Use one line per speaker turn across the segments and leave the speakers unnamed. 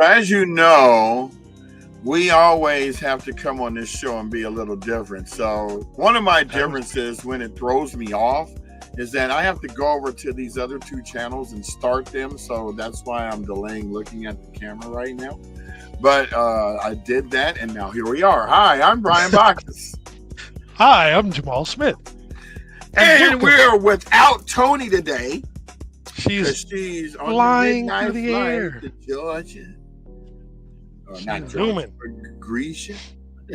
as you know, we always have to come on this show and be a little different. So one of my differences when it throws me off is that I have to go over to these other two channels and start them. So that's why I'm delaying looking at the camera right now. But I did that, and now here we are. Hi, I'm Brian Bacchus.
Hi, I'm Jamal Smith.
And we're without Tony today.
She's
on
flying
the
through the
flight
air
to Georgia.
She's zooming.
Grecia.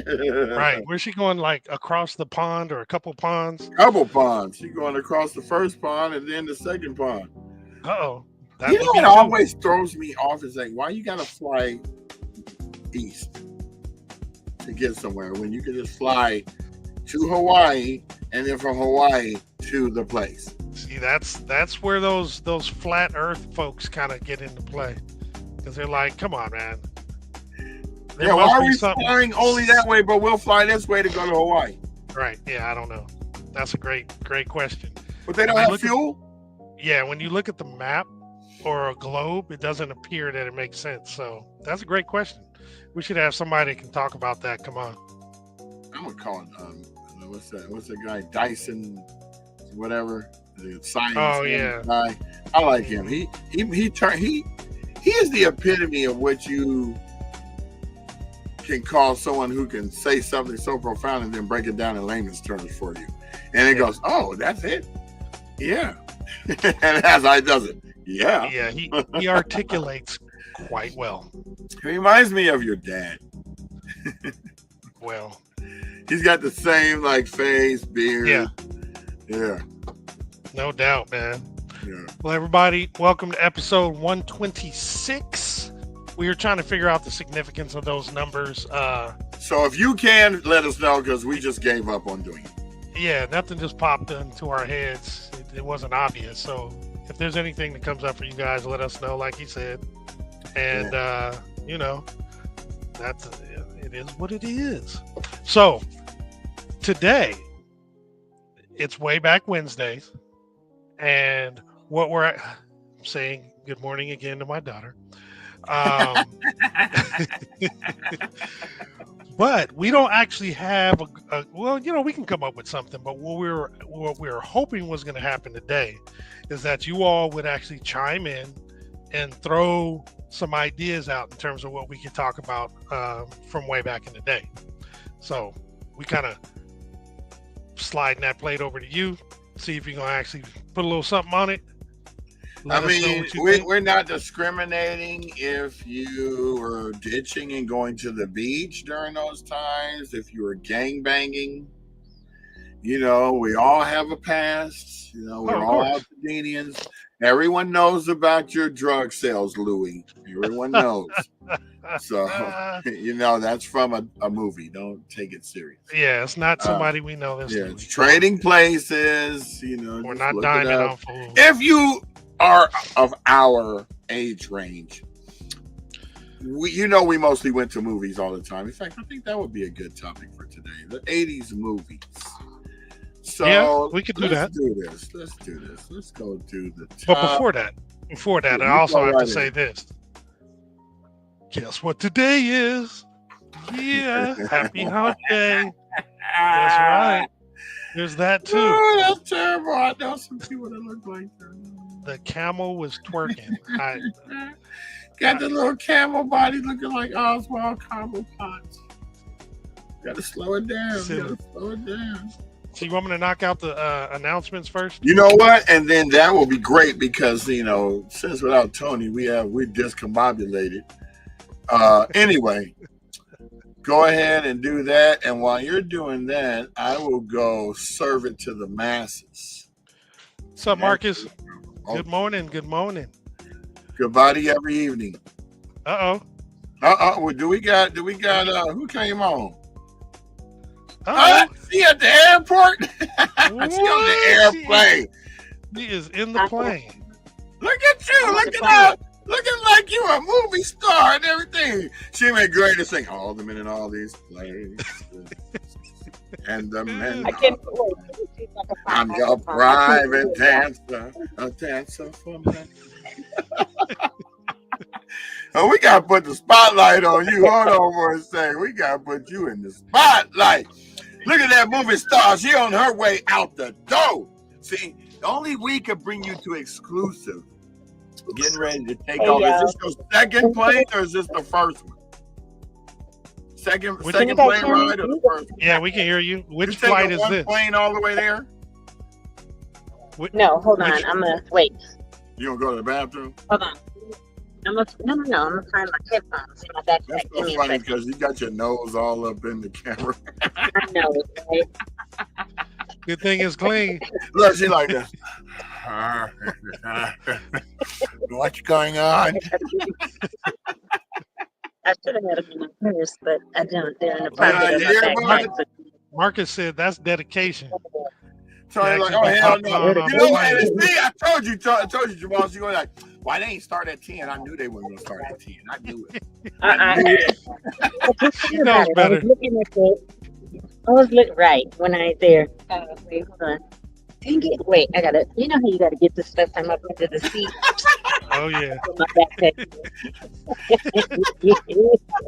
Right. Where's she going, like across the pond or a couple ponds?
Couple ponds. She's going across the first pond and then the second pond.
Uh-oh.
You know what always throws me off is like, why you got to fly east to get somewhere when you can just fly to Hawaii and then from Hawaii to the place?
See, that's where those flat Earth folks kind of get into play, because they're like, "Come on, man."
Why are we flying only that way, but we'll fly this way to go to Hawaii?
Right? Yeah, I don't know. That's a great question.
But they don't have fuel.
When you look at the map or a globe, it doesn't appear that it makes sense. So that's a great question. We should have somebody that can talk about that. Come on.
I'm gonna call it. What's that guy? Dyson, whatever. The science guy. I like him. He is the epitome of what you can call someone who can say something so profound and then break it down in layman's terms for you. And it goes, oh, that's it? Yeah. And as I does it. Yeah.
Yeah, he articulates quite well.
He reminds me of your dad.
Well.
He's got the same face, beard.
Yeah.
Yeah.
No doubt, man.
Yeah.
Well, everybody, welcome to episode 126. We were trying to figure out the significance of those numbers.
So if you can, let us know, because we just gave up on doing it.
Yeah, nothing just popped into our heads. It wasn't obvious. So if there's anything that comes up for you guys, let us know, like he said. And, it is what it is. So today, it's Way Back Wednesdays. And what we're saying, good morning again to my daughter. But we don't actually have we can come up with something, but what we were hoping was going to happen today is that you all would actually chime in and throw some ideas out in terms of what we could talk about from way back in the day. So we kind of sliding that plate over to you, see if you're going to actually put a little something on it.
We're not discriminating if you were ditching and going to the beach during those times, if you were gangbanging. We all have a past. We're all Altadenians. Everyone knows about your drug sales, Louis. Everyone knows. So, that's from a movie. Don't take it serious.
Yeah, it's not somebody we know.
It's trading places.
We're not diamond on food.
If you are of our age range, we mostly went to movies all the time. In fact, I think that would be a good topic for today: the 80s movies. So
yeah, we could do that.
Let's do this. Let's go to the top.
But before that, I also have to say this. Guess what today is? Yeah, happy hump day. That's right. There's that too.
Oh, that's terrible. I know some people that look like that.
The camel was twerking.
Got the little camel body looking like Oswald Cobblepot. Gotta slow it down.
So you want me to knock out the announcements first?
You know what? And then that will be great because, since without Tony, we're discombobulated. Anyway, go ahead and do that. And while you're doing that, I will go serve it to the masses.
What's up, Marcus? Good morning. Good morning.
Good body every evening.
Uh-oh.
Well, do we got who came on? She at the airport? She on the airplane.
She is in the plane.
Look at you. Look at her. Looking like you a movie star and everything. She made great to sing all the men in all these places. And the men.
I can't wait.
I'm your private dancer, a dancer for men. Oh, we gotta put the spotlight on you. Hold on for a second. We gotta put you in the spotlight. Look at that movie star. She on her way out the door. See, only we could bring you to exclusive. Getting ready to take off. Is this your second plane or is this the first one? Second plane ride or the first one?
Yeah, we can hear you. Which flight is this?
Plane all the way there?
No, hold on. I'm gonna wait.
You gonna go to the bathroom?
Hold on. No. I'm gonna find my headphones in my backpack.
That's so funny because you got your nose all up in the camera.
I know, right?
Good thing it's clean.
Look, she like this. What's going on?
I should have had them in my purse, but I don't. They're in the pocket of my backpack.
Marcus said that's dedication.
So like, oh hell no! You know what? See, I told you, Jamal. She going like, why they ain't start at 10? I knew they weren't gonna start at 10. I knew it. I knew it.
She knows better.
I was looking right when I was there. Wait, hold on. Dang it! Wait, I gotta. You know how you gotta get this stuff from up into the seat.
Oh yeah.
My backpack.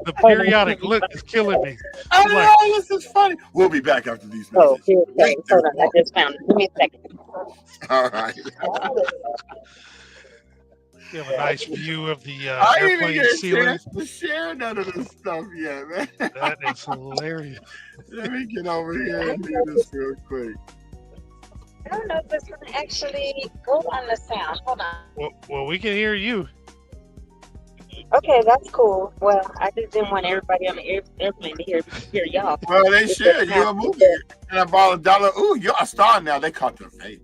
The periodic look is killing me.
I know this is funny. We'll be back after these messages.
Oh, wait, hold on. I just found it. Give me a second.
All right.
You have a nice view of the
I didn't even
airplane
get a
ceiling.
chance to share none of this stuff yet, man.
That is hilarious.
Let me get over here and do this real quick.
I don't know if it's going to actually go on the sound. Hold on.
Well, we can hear you.
Okay, that's cool. Well, I just didn't want everybody on the airplane to hear y'all.
Well, they should. You're a movie. And I bought $1. Ooh, you're a star now. They caught their face.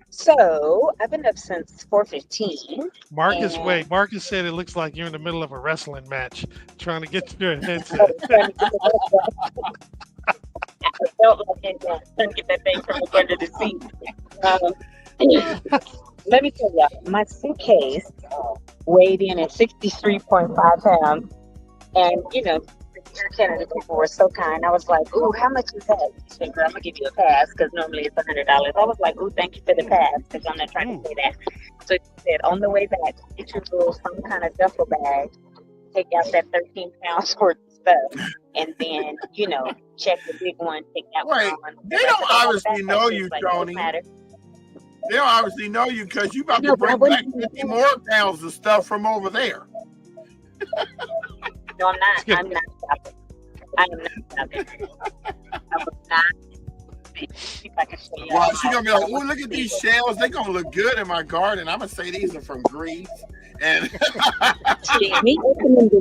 So, I've been up since 4:15.
Marcus said it looks like you're in the middle of a wrestling match, trying to get your headset.
I felt like it, trying to get that thing from under the seat. Let me tell you, my suitcase weighed in at 63.5 pounds. And, you know, Air Canada people were so kind. I was like, ooh, how much is that? She said, girl, I'm going to give you a pass because normally it's $100. I was like, ooh, thank you for the pass because I'm not trying to say that. So she said, on the way back, get your little some kind of duffel bag, take out that 13 pounds worth of stuff, and then, you know, check the big one, take that one on.
They don't obviously know you, Tony. They don't obviously know you because you about to bring back 50 more pounds of stuff from over there.
No, I'm not. I'm not stopping. I am not stopping. I will not. See if I can show you.
Well, she's going to be like, oh, look at these shells. They're going to look good in my garden. I'm going to say these are from Greece. And
me opening the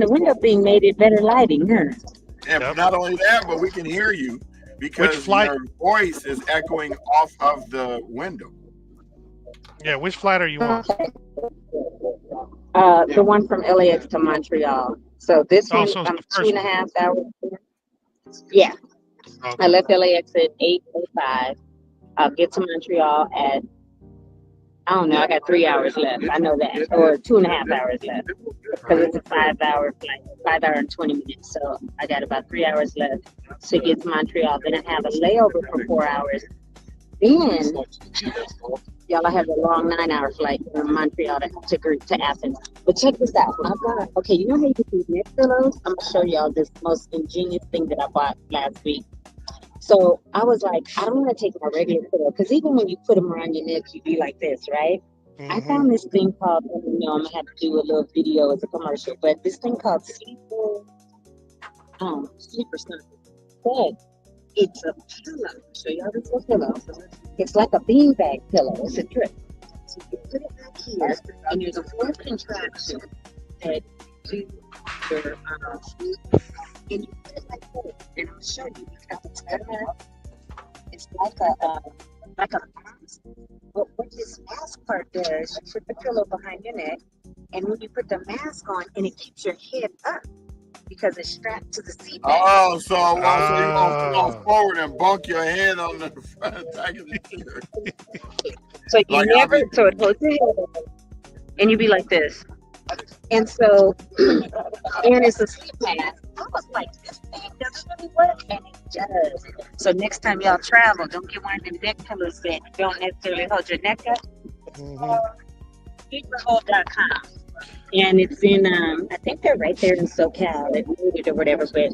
window thing made it better lighting, huh?
And not only that, but we can hear you because your voice is echoing off of the window.
Yeah, which flight are you on?
The one from LAX to Montreal. So this one,
so
I'm 2.5 hours. Yeah. Okay. I left LAX at 8:05. I'll get to Montreal at, I don't know, I got 3 hours left. I know that. Or 2.5 hours left. Because it's a 5 hour flight, 5 hour and 20 minutes. So I got about 3 hours left to get to Montreal. Then I have a layover for 4 hours. Then, y'all, I have a long 9 hour flight from Montreal to Athens. But check this out. Okay, you know how you get these neck pillows? I'm going to show y'all this most ingenious thing that I bought last week. So I was like, I don't want to take my regular pillow because even when you put them around your neck, you be like this, right? Mm-hmm. I found this thing called, I'm going to have to do a little video as a commercial, but this thing called Sleeper something. But it's a pillow. I'll show y'all this little pillow. It's like a beanbag pillow. It's a drip. So you put it back here, and there's a fourth contraption that you your and you put it like this. And I'll show you because it's like a mask. But what this mask part does, you put the pillow behind your neck, and when you put the mask on, and it keeps your head up. Because it's strapped to the seat.
Oh, so you won't fall forward and bunk your head on the front back of the chair.
So you never, so it holds your head up, and you be like this. And so, and it's a sleep mask. I was like, this thing doesn't really work, and it does. So next time y'all travel, don't get one of them neck pillows that don't necessarily hold your neck up. Mm-hmm. sleeperhold.com. And it's in, I think they're right there in SoCal, they moved it or whatever, but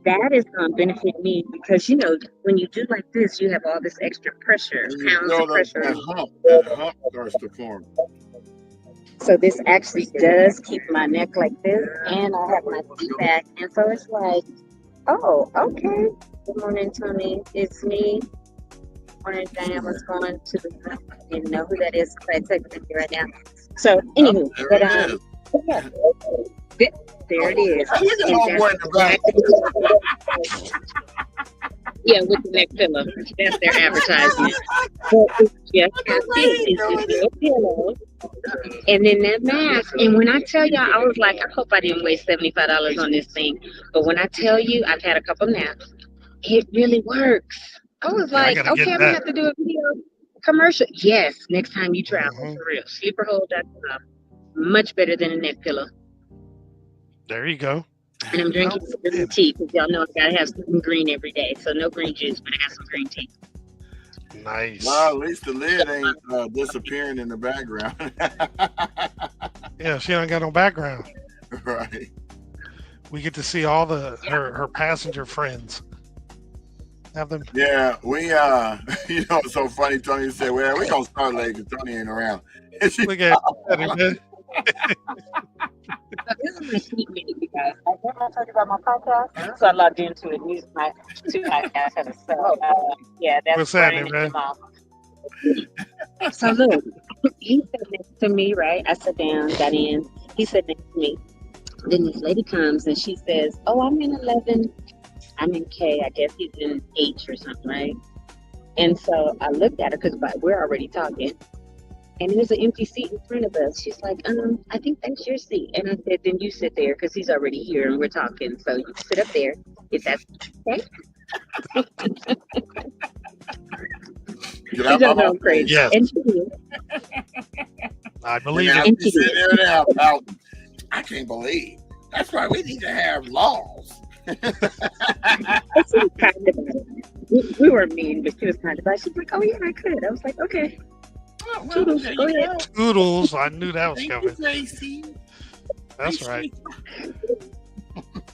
that is going to benefit me because, you know, when you do like this, you have all this extra pressure,
And you
pounds
feel
of pressure.
that hump starts to form.
So this actually does keep my neck like this, and I have my feet back. And so it's like, oh, okay. Good morning, Tony. It's me. Morning, Diane. What's going to the you know who that is? I texted you right now. So, anywho,
There
but
it is.
yeah, there it is.
Look at
And
homeboy in the back.
yeah, with the neck pillow. That's their advertisement. But it's just it's just a pillow. And then that mask. And when I tell y'all, I was like, I hope I didn't waste $75 on this thing. But when I tell you, I've had a couple naps. It really works. I was like, okay, I'm gonna have to do a video commercial. Yes, next time you travel, for real. Sleeperhold.com. Much better than a neck pillow.
There you go.
And I'm drinking some green tea because y'all know I gotta have some green every day. So no green juice, but I got some green tea.
Nice.
Well, at least the lid ain't disappearing in the background.
Yeah, she don't got no background.
Right.
We get to see all her passenger friends. Have them.
Yeah, we you know, it's so funny. Tony said, "Well, we're gonna start late because Tony ain't around." And she,
Look at it.
This is my sneak peek, you guys. I told you about my podcast, so I logged into it. Used my two podcasts. So yeah, that's
what's that, man?
So look, he said next to me, right? I sat down, got in. He said next to me. Then this lady comes and she says, "Oh, I'm in 11. I'm in K. I guess he's in H or something, right?" And so I looked at her because we're already talking. And there's an empty seat in front of us. She's like, I think that's your seat. And I said, then you sit there because he's already here and we're talking. So you sit up there. If that's okay.
Get out my mouth.
Crazy.
Yes.
And she did.
I believe
and
it.
she's sitting there now pouting. I can't believe. That's why we need to have laws.
She was kind about it. We were mean, but she was kind about it. She's like, oh, yeah, I could. I was like, okay.
Oh,
Toodles, go ahead.
Toodles. I knew that was coming. That's right.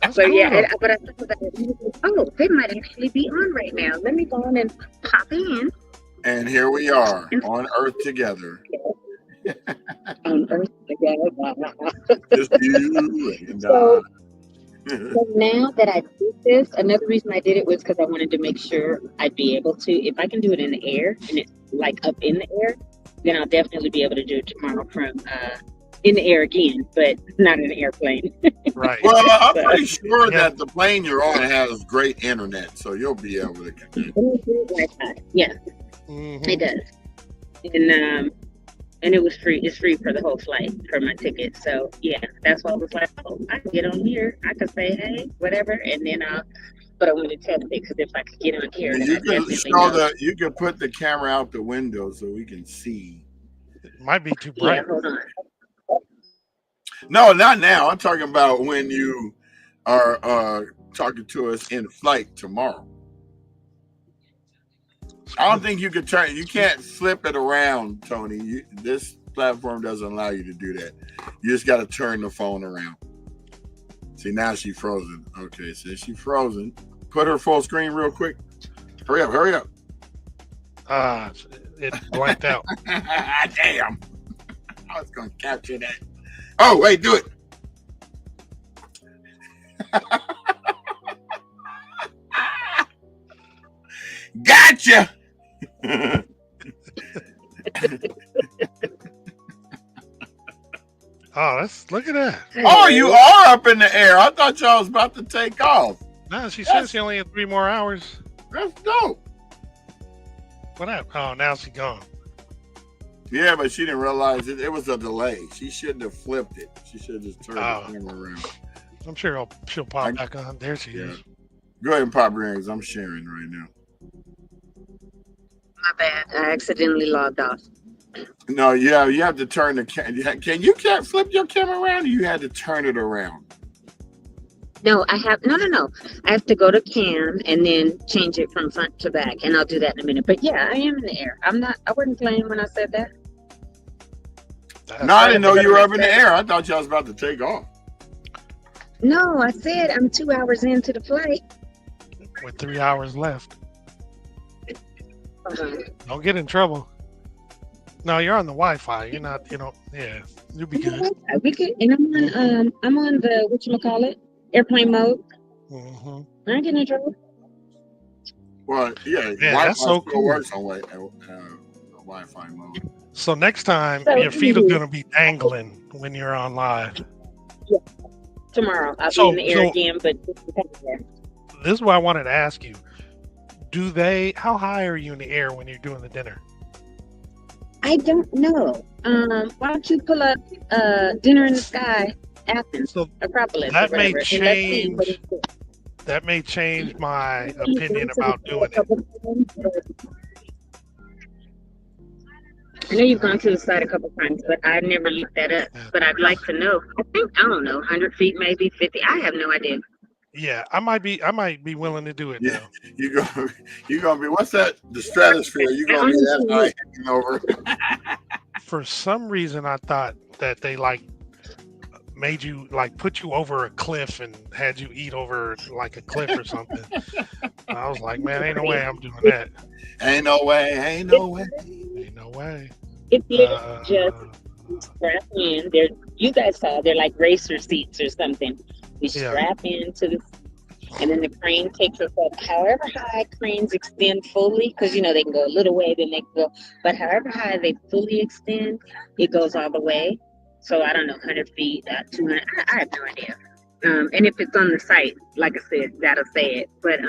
That's
So
cool.
yeah, but I thought about it. Oh, they might actually be on right now. Let me go on and pop in.
And here we are on Earth together.
On Earth together.
Just you and
So now that I did this, another reason I did it was because I wanted to make sure I'd be able to. If I can do it in the air and it's like up in the air, then I'll definitely be able to do it tomorrow from in the air again, but not in an airplane.
Right.
Well, I'm pretty sure that the plane you're on has great internet, so you'll be able to connect.
Yeah,
Mm-hmm.
it does. And it was free. It's free for the whole flight for my ticket. So yeah, that's why I was like, oh, I can get on here. I could say, hey, whatever, and then but I wanted to test it because if I could get on here, then
you could put the camera out the window so we can see.
It might be too bright.
Yeah, hold on.
No, not now. I'm talking about when you are talking to us in flight tomorrow. I don't think you could turn. You can't flip it around, Tony. This platform doesn't allow you to do that. You just got to turn the phone around. See, now she's frozen. Okay, so she's frozen. Put her full screen real quick. Hurry up, hurry up.
It blanked out.
Damn. I was going to capture that. Oh, wait, do it. Gotcha.
Oh, look at that.
Oh, you are up in the air. I thought y'all was about to take off.
No, she said she only had 3 more hours.
That's dope.
What happened? Oh, now she's gone.
Yeah, but she didn't realize it was a delay. She shouldn't have flipped it. She should have just turned the camera around.
I'm sure she'll pop back on. There she is.
Go ahead and pop her in because I'm sharing right now.
My bad. I accidentally logged off.
No, yeah, you have to turn the camera. You can't flip your camera around? Or you had to turn it around?
No, I have no. I have to go to cam and then change it from front to back, and I'll do that in a minute. But yeah, I am in the air. I wasn't playing when I said that.
No, I didn't know you were up in the air. I thought y'all was about to take off.
No, I said I'm 2 hours into the flight.
With 3 hours left.
Uh-huh.
Don't get in trouble. No, you're on the Wi-Fi. You're not. Yeah, you'll be good.
We could, and I'm on the whatchamacallit, airplane mode.
Mm-hmm.
I ain't getting in trouble.
Well, yeah,
that's so
still
cool.
works on Wi-Fi mode.
So next time,
So,
your feet are gonna be dangling when you're on live.
Yeah. Tomorrow I'll be in the air again, but
this is what I wanted to ask you. How high are you in the air when you're doing the dinner?
I don't know. Why don't you pull up Dinner in the Sky, Athens, Acropolis,
that
or
may
whatever,
change. That may change my opinion about doing it.
I know you've gone to the site a couple times, but I never looked that up. But I'd like to know. I don't know, 100 feet, maybe 50. I have no idea.
Yeah, I might be willing to do it now.
You're gonna be, what's that? The stratosphere. You're gonna be that high hanging over.
For some reason, I thought that they made you put you over a cliff and had you eat over like a cliff or something. And I was like, man, ain't no way I'm doing that.
Ain't no way. Ain't no way.
Ain't no way.
If you just strap in, you guys saw they're like racer seats or something. You strap into the, and then the crane takes us up. However high cranes extend fully, because they can go a little way, then they can go. But however high they fully extend, it goes all the way. So I don't know, 100 feet, 200. I have no idea. And if it's on the site, like I said, that'll say it. But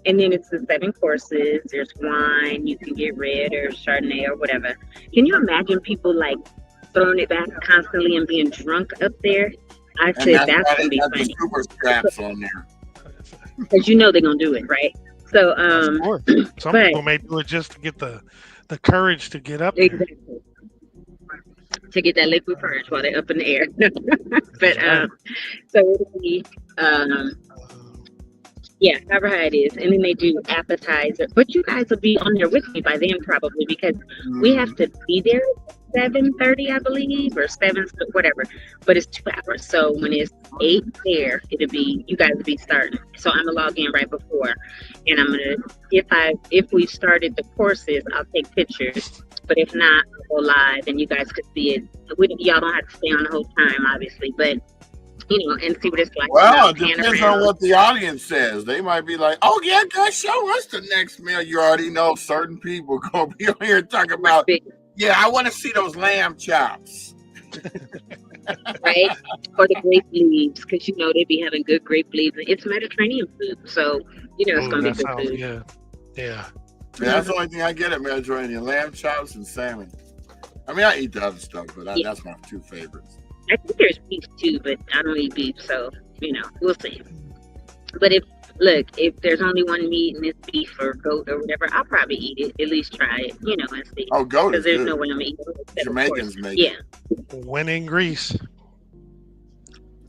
and then it's the 7 courses. There's wine. You can get red or Chardonnay or whatever. Can you imagine people throwing it back constantly and being drunk up there? I said that's gonna be funny.
The super straps on there.
Because they're gonna do it, right? So
some people may do it just to get the courage to get up there.
Exactly. To get that liquid courage while they're up in the air. But so it'll be however high it is. And then they do appetizer. But you guys will be on there with me by then probably, because we have to be there at 7:30, I believe, or 7, whatever. But it's 2 hours. So when it's 8 there, you guys will be starting. So I'm gonna log in right before, and I'm gonna, if we started the courses, I'll take pictures. But if not, I'll go live and you guys could see it. Y'all don't have to stay on the whole time, obviously, but and see what it's like.
Well, it depends on what the audience says. They might be like, "Oh yeah, guys, show us the next meal." You already know certain people gonna be on here talking about, "Yeah, I want to see those lamb chops."
Right? Or the grape leaves, because they be having good grape leaves. It's Mediterranean food, so it's gonna be good food.
Yeah.
That's the only thing I get at Mediterranean: lamb chops and salmon. I mean, I eat the other stuff, but that's my 2 favorites.
I think there's beef too, but I don't eat beef, so we'll see. But if there's only one meat and it's beef or goat or whatever, I'll probably eat it. At least try it, and see.
Oh, goat, because
there's no way I'm eating it.
Jamaicans make it.
When in Greece,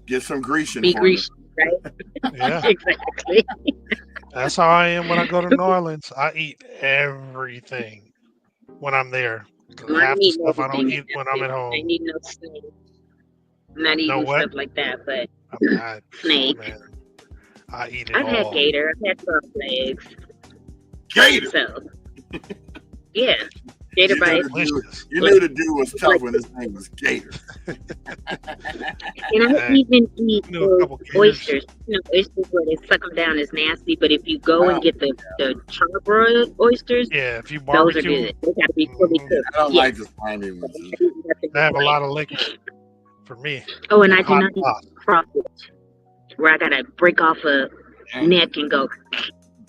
get some Grecian.
Be Grecian, right?
Yeah,
exactly.
That's how I am when I go to New Orleans. I eat everything when I'm there. Half the stuff I don't eat when I'm at home.
I need no snake. I'm not eating stuff like that, but snake.
Man, I eat it all.
I've had gator. I've had frog legs.
Gator.
So, yeah, gator bites.
You knew the dude was tough when his name was Gator.
And I even eat oysters. Oysters where they suck them down is nasty, but if you go and get the charbroiled oysters,
if you
barbecue, those are good. They gotta be fully cooked.
I don't like the slimy ones.
They have a lot of liquor for me.
Oh, and I do not eat crawfish, where I gotta break off a neck and go.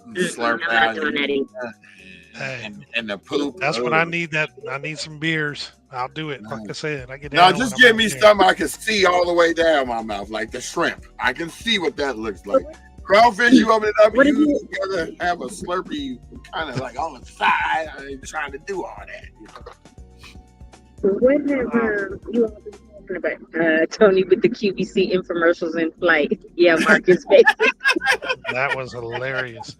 Slurp
I'm not doing that either.
And the poop.
That's when I need that. I need some beers. I'll do it. Like I said, I get.
No, just give me something I can see all the way down my mouth, like the shrimp. I can see what that looks like. Crawfish, you open it up, and you gotta have a Slurpee kind of like on the side. I ain't trying to do all that.
What have you all been talking about, Tony, with the QVC infomercials in flight? Yeah, Marcus.
That was hilarious.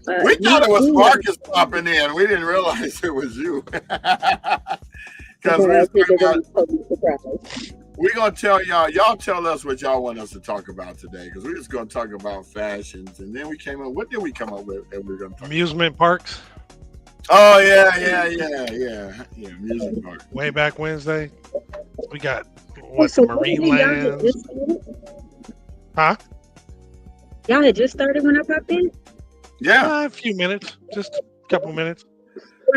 We thought it was Marcus popping in. We didn't realize it was you. Because we're going to tell y'all tell us what y'all want us to talk about today. Because we're just going to talk about fashions. And then we came up, what did we come up with that we're going to talk
Amusement parks.
Oh, yeah. Amusement park.
Way back Wednesday. We got, the Marine Land. Huh?
Y'all had just started when I popped in?
Yeah.
A few minutes. Just a couple minutes.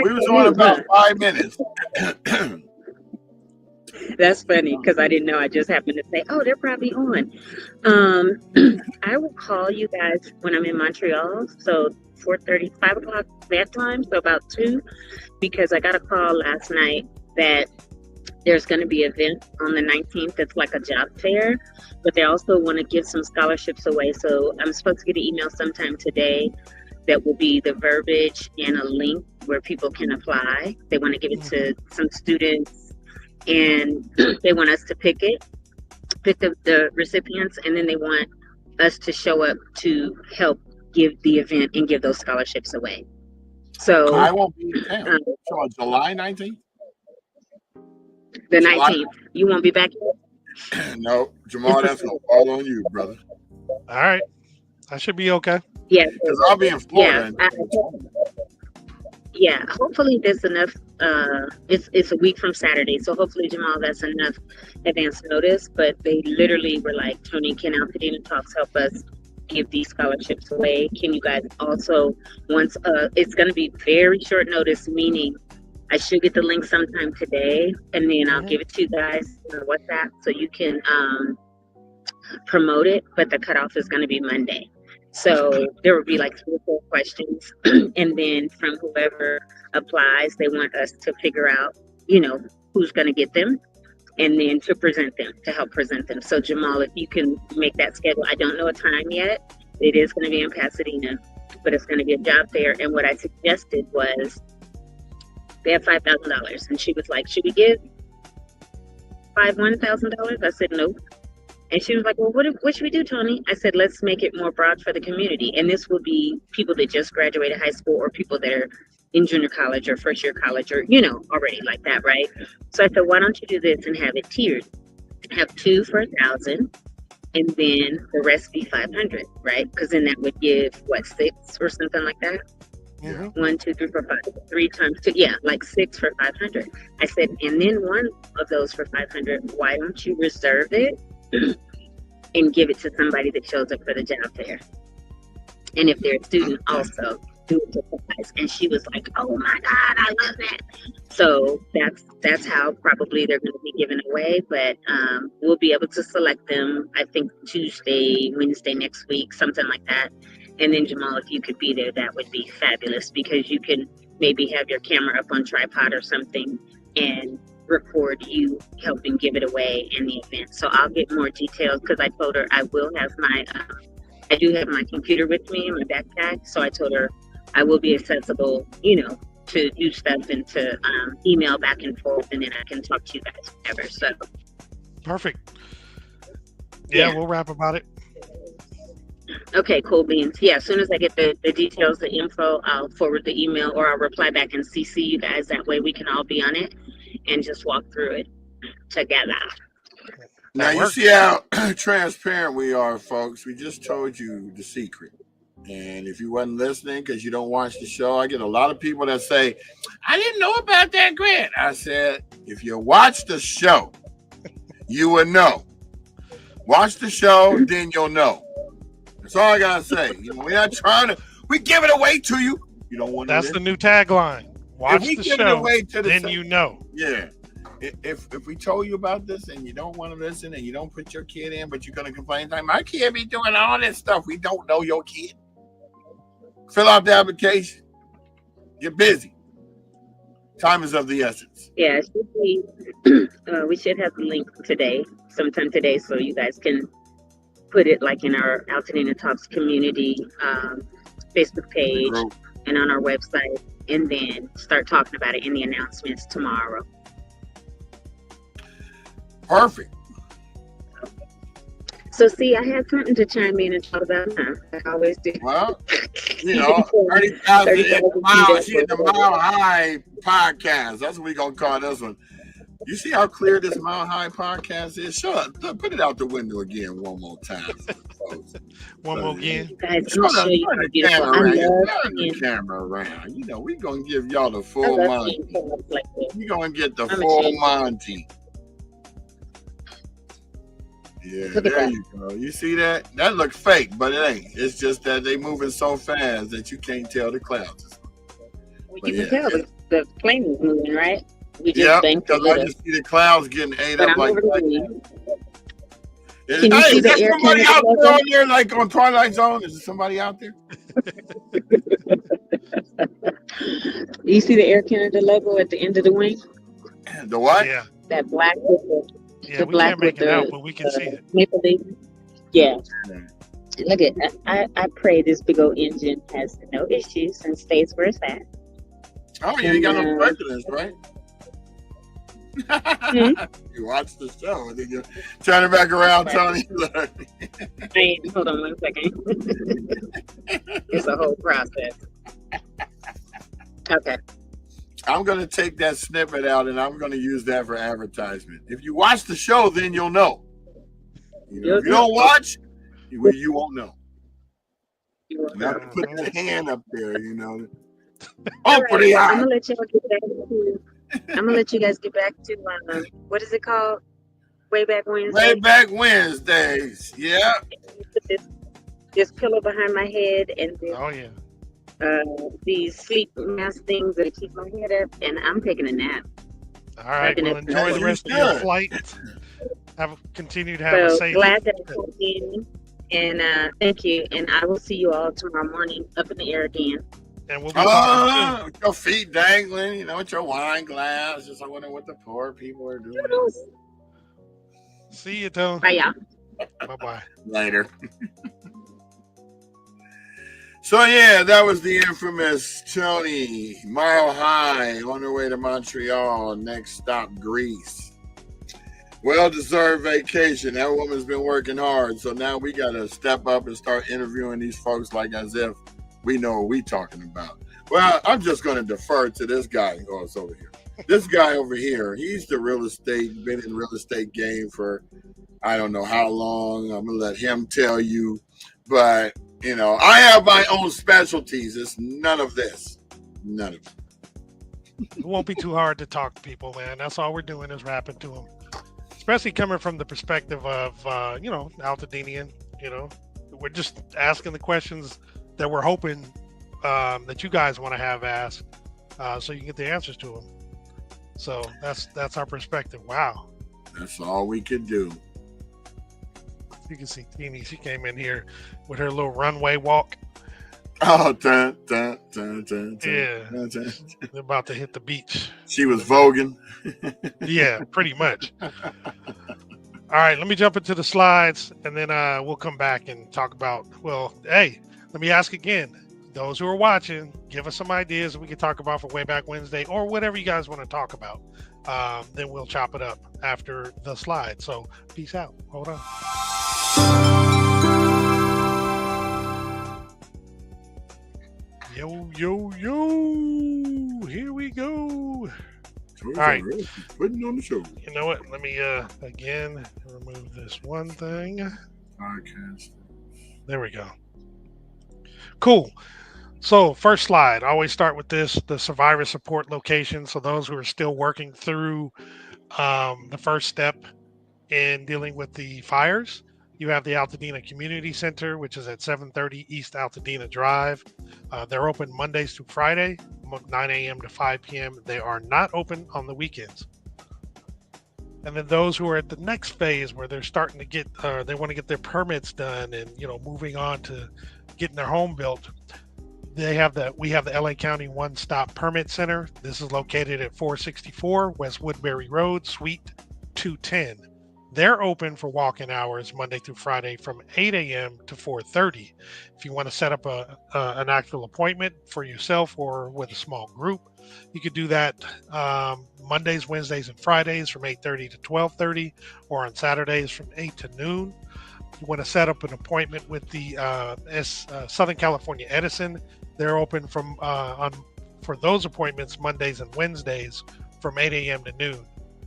We was on about 5 minutes.
That's funny because I didn't know. I just happened to say, "Oh, they're probably on." I will call you guys when I'm in Montreal. So 4:30, 5 o'clock that time. So about 2, because I got a call last night that there's going to be an event on the 19th. It's like a job fair, but they also want to give some scholarships away. So I'm supposed to get an email sometime today that will be the verbiage and a link where people can apply. They want to give it to some students, and they want us to pick the recipients, and then they want us to show up to help give the event and give those scholarships away. So
I won't be there. So on July 19th?
The 19th. You won't be back?
No, Jamal, that's going to fall on you, brother.
All right. I should be okay.
Yeah.
Because I'll be in Florida.
Yeah, hopefully there's enough. It's a week from Saturday, so hopefully, Jamal, that's enough advance notice. But they literally were like, Tony, can AltadenaTalks help us give these scholarships away? Can you guys also, once it's going to be very short notice, meaning I should get the link sometime today, and then I'll give it to you guys on WhatsApp so you can promote it. But the cutoff is going to be Monday. So there will be like 3 or 4 questions. And then from whoever applies, they want us to figure out, who's going to get them, and then to present them, to help present them. So Jamal, if you can make that schedule, I don't know a time yet. It is going to be in Pasadena, but it's going to be a job fair. And what I suggested was, they have $5,000. And she was like, should we give $1,000? I said, no. And she was like, well, what should we do, Tony? I said, let's make it more broad for the community. And this will be people that just graduated high school, or people that are in junior college or first year college, or, already like that, right? So I said, why don't you do this and have it tiered? Have 2 for $1,000, and then the rest be $500, right? Because then that would give, 6 or something like that?
Yeah.
1, 2, 3, 4, 5. 3 times 2, yeah, like 6 for $500. I said, and then one of those for $500, why don't you reserve it and give it to somebody that shows up for the job fair? And if they're a student, also do it to guys. And she was like, oh my God, I love that. So that's how probably they're going to be given away. But we'll be able to select them, I think Tuesday, Wednesday next week, something like that. And then Jamal, if you could be there, that would be fabulous, because you can maybe have your camera up on tripod or something and record you helping give it away in the event. So I'll get more details, because I told her I will have I do have my computer with me in my backpack. So I told her I will be accessible, to do stuff and to email back and forth, and then I can talk to you guys whenever. So
perfect. Yeah, we'll rap about it.
Okay, cool beans. Yeah, as soon as I get the details, the info, I'll forward the email, or I'll reply back and CC you guys. That way we can all be on it and just walk through it together.
Now, you see how transparent we are, folks. We just told you the secret. And if you wasn't listening because you don't watch the show, I get a lot of people that say, I didn't know about that grant. I said, if you watch the show, you will know. Watch the show, then you'll know. That's all I gotta say. We're not we give it away to you. You don't want to.
That's the new tagline. Watch the show, then you know.
Yeah. If we told you about this and you don't want to listen and you don't put your kid in, but you're gonna complain, like, my kid be doing all this stuff. We don't know your kid. Fill out the application. You're busy. Time is of the essence.
Yeah, it should be, we should have the link today, sometime today, so you guys can put it like in our AltadenaTalks community Facebook page and on our website, and then start talking about it in the announcements tomorrow.
Perfect.
So see, I had something to chime in and talk about now. Like I always do.
Well,
Even for
30,000 in
30,000
the mile, she
feet
in the Mile High podcast. That's what we gonna call this one. You see how clear this Mile High podcast is? Shut up. Put it out the window again one more time.
One more again.
You guys,
Turn
I'm show you how
the
beautiful.
camera
I
around.
love
Turn the
seeing.
camera around. You know, we gonna give y'all the
I
full
love
Monty.
seeing so much like this.
You gonna get the
I'm
full
ashamed.
Monty. Yeah,
Look at
there
that.
you go. You see that? That looks fake, but it ain't. It's just that they moving so fast that you can't tell the clouds.
Well,
But
you can tell the plane is moving, right? We just
yeah,
banked a
because I
little.
just see the clouds getting ate
But
up
I'm
like
over the
that.
wing.
Hey,
Can you see
is
the
there
Air
somebody
Canada
out there
logo?
on there, like on Twilight Zone? Is there somebody out there?
You see the Air Canada logo at the end of the wing?
The what?
Yeah.
That black with the
We
black
can't
with
make it out,
the
but we can see it.
maple leaf. Yeah. Look at I pray this big old engine has no issues and stays where it's at.
Oh, you ain't got no prejudice, right? You watch the show and then you turn it back around, Tony.
Hey, hold on 1 second. It's a whole process. Okay.
I'm going to take that snippet out and I'm going to use that for advertisement. If you watch the show, then you'll know. If you don't watch, you won't know. You have to put that hand up there, Oh, for the eye.
I'm gonna let y'all get back to. I'm gonna let you guys get back to what is it called? Way Back Wednesday.
Way Back Wednesdays. Yeah.
This pillow behind my head and this,
Oh yeah.
these sleep mask things that keep my head up, and I'm taking a nap.
All right. Well, enjoy the rest of your flight. Continue to have a safe.
Glad that I called in, and thank you. And I will see you all tomorrow morning up in the air again.
And we'll be talking
with your feet dangling, with your wine glass. Just I wonder what the poor people are doing.
See you, Tone.
Bye, y'all.
Bye-bye.
Later. So, yeah, that was the infamous Tony, Mile High, on her way to Montreal. Next stop, Greece. Well-deserved vacation. That woman's been working hard. So now we got to step up and start interviewing these folks like as if we know what we're talking about. Well, I'm just going to defer to this guy. Oh, it's over here. This guy over here, he's the real estate, been in real estate game for I don't know how long. I'm going to let him tell you. But, I have my own specialties. It's none of this. None of it.
It won't be too hard to talk to people, man. That's all we're doing is rapping to them. Especially coming from the perspective of, Altadenian, We're just asking the questions that we're hoping that you guys want to have asked so you can get the answers to them. So that's our perspective. Wow.
That's all we could do.
You can see Teeny. She came in here with her little runway walk.
Oh, dun, dun, dun, dun,
Yeah.
dun, dun.
They're about to hit the beach.
She was voguing.
Yeah, pretty much. All right, let me jump into the slides, and then we'll come back and talk about, let me ask again. Those who are watching, give us some ideas that we can talk about for Way Back Wednesday or whatever you guys want to talk about. Then we'll chop it up after the slide. So peace out. Hold on. Yo. Here we go. All right.
Putting on the show.
You know what? Let me again remove this one thing.
Podcast.
There we go. Cool. So first slide, I always start with this, the survivor support location. So those who are still working through the first step in dealing with the fires, you have the Altadena Community Center, which is at 730 East Altadena Drive. They're open Mondays through Friday, 9 a.m. to 5 p.m. They are not open on the weekends. And then those who are at the next phase where they're starting to get, they want to get their permits done and, moving on to getting their home built. We have the LA County One Stop Permit Center. This is located at 464 West Woodbury Road, Suite 210. They're open for walk-in hours Monday through Friday from 8 a.m. to 4:30. If you want to set up an actual appointment for yourself or with a small group, you could do that Mondays, Wednesdays, and Fridays from 8:30 to 12:30, or on Saturdays from 8 to noon. You want to set up an appointment with the Southern California Edison. They're open for those appointments Mondays and Wednesdays from 8 a.m. to noon.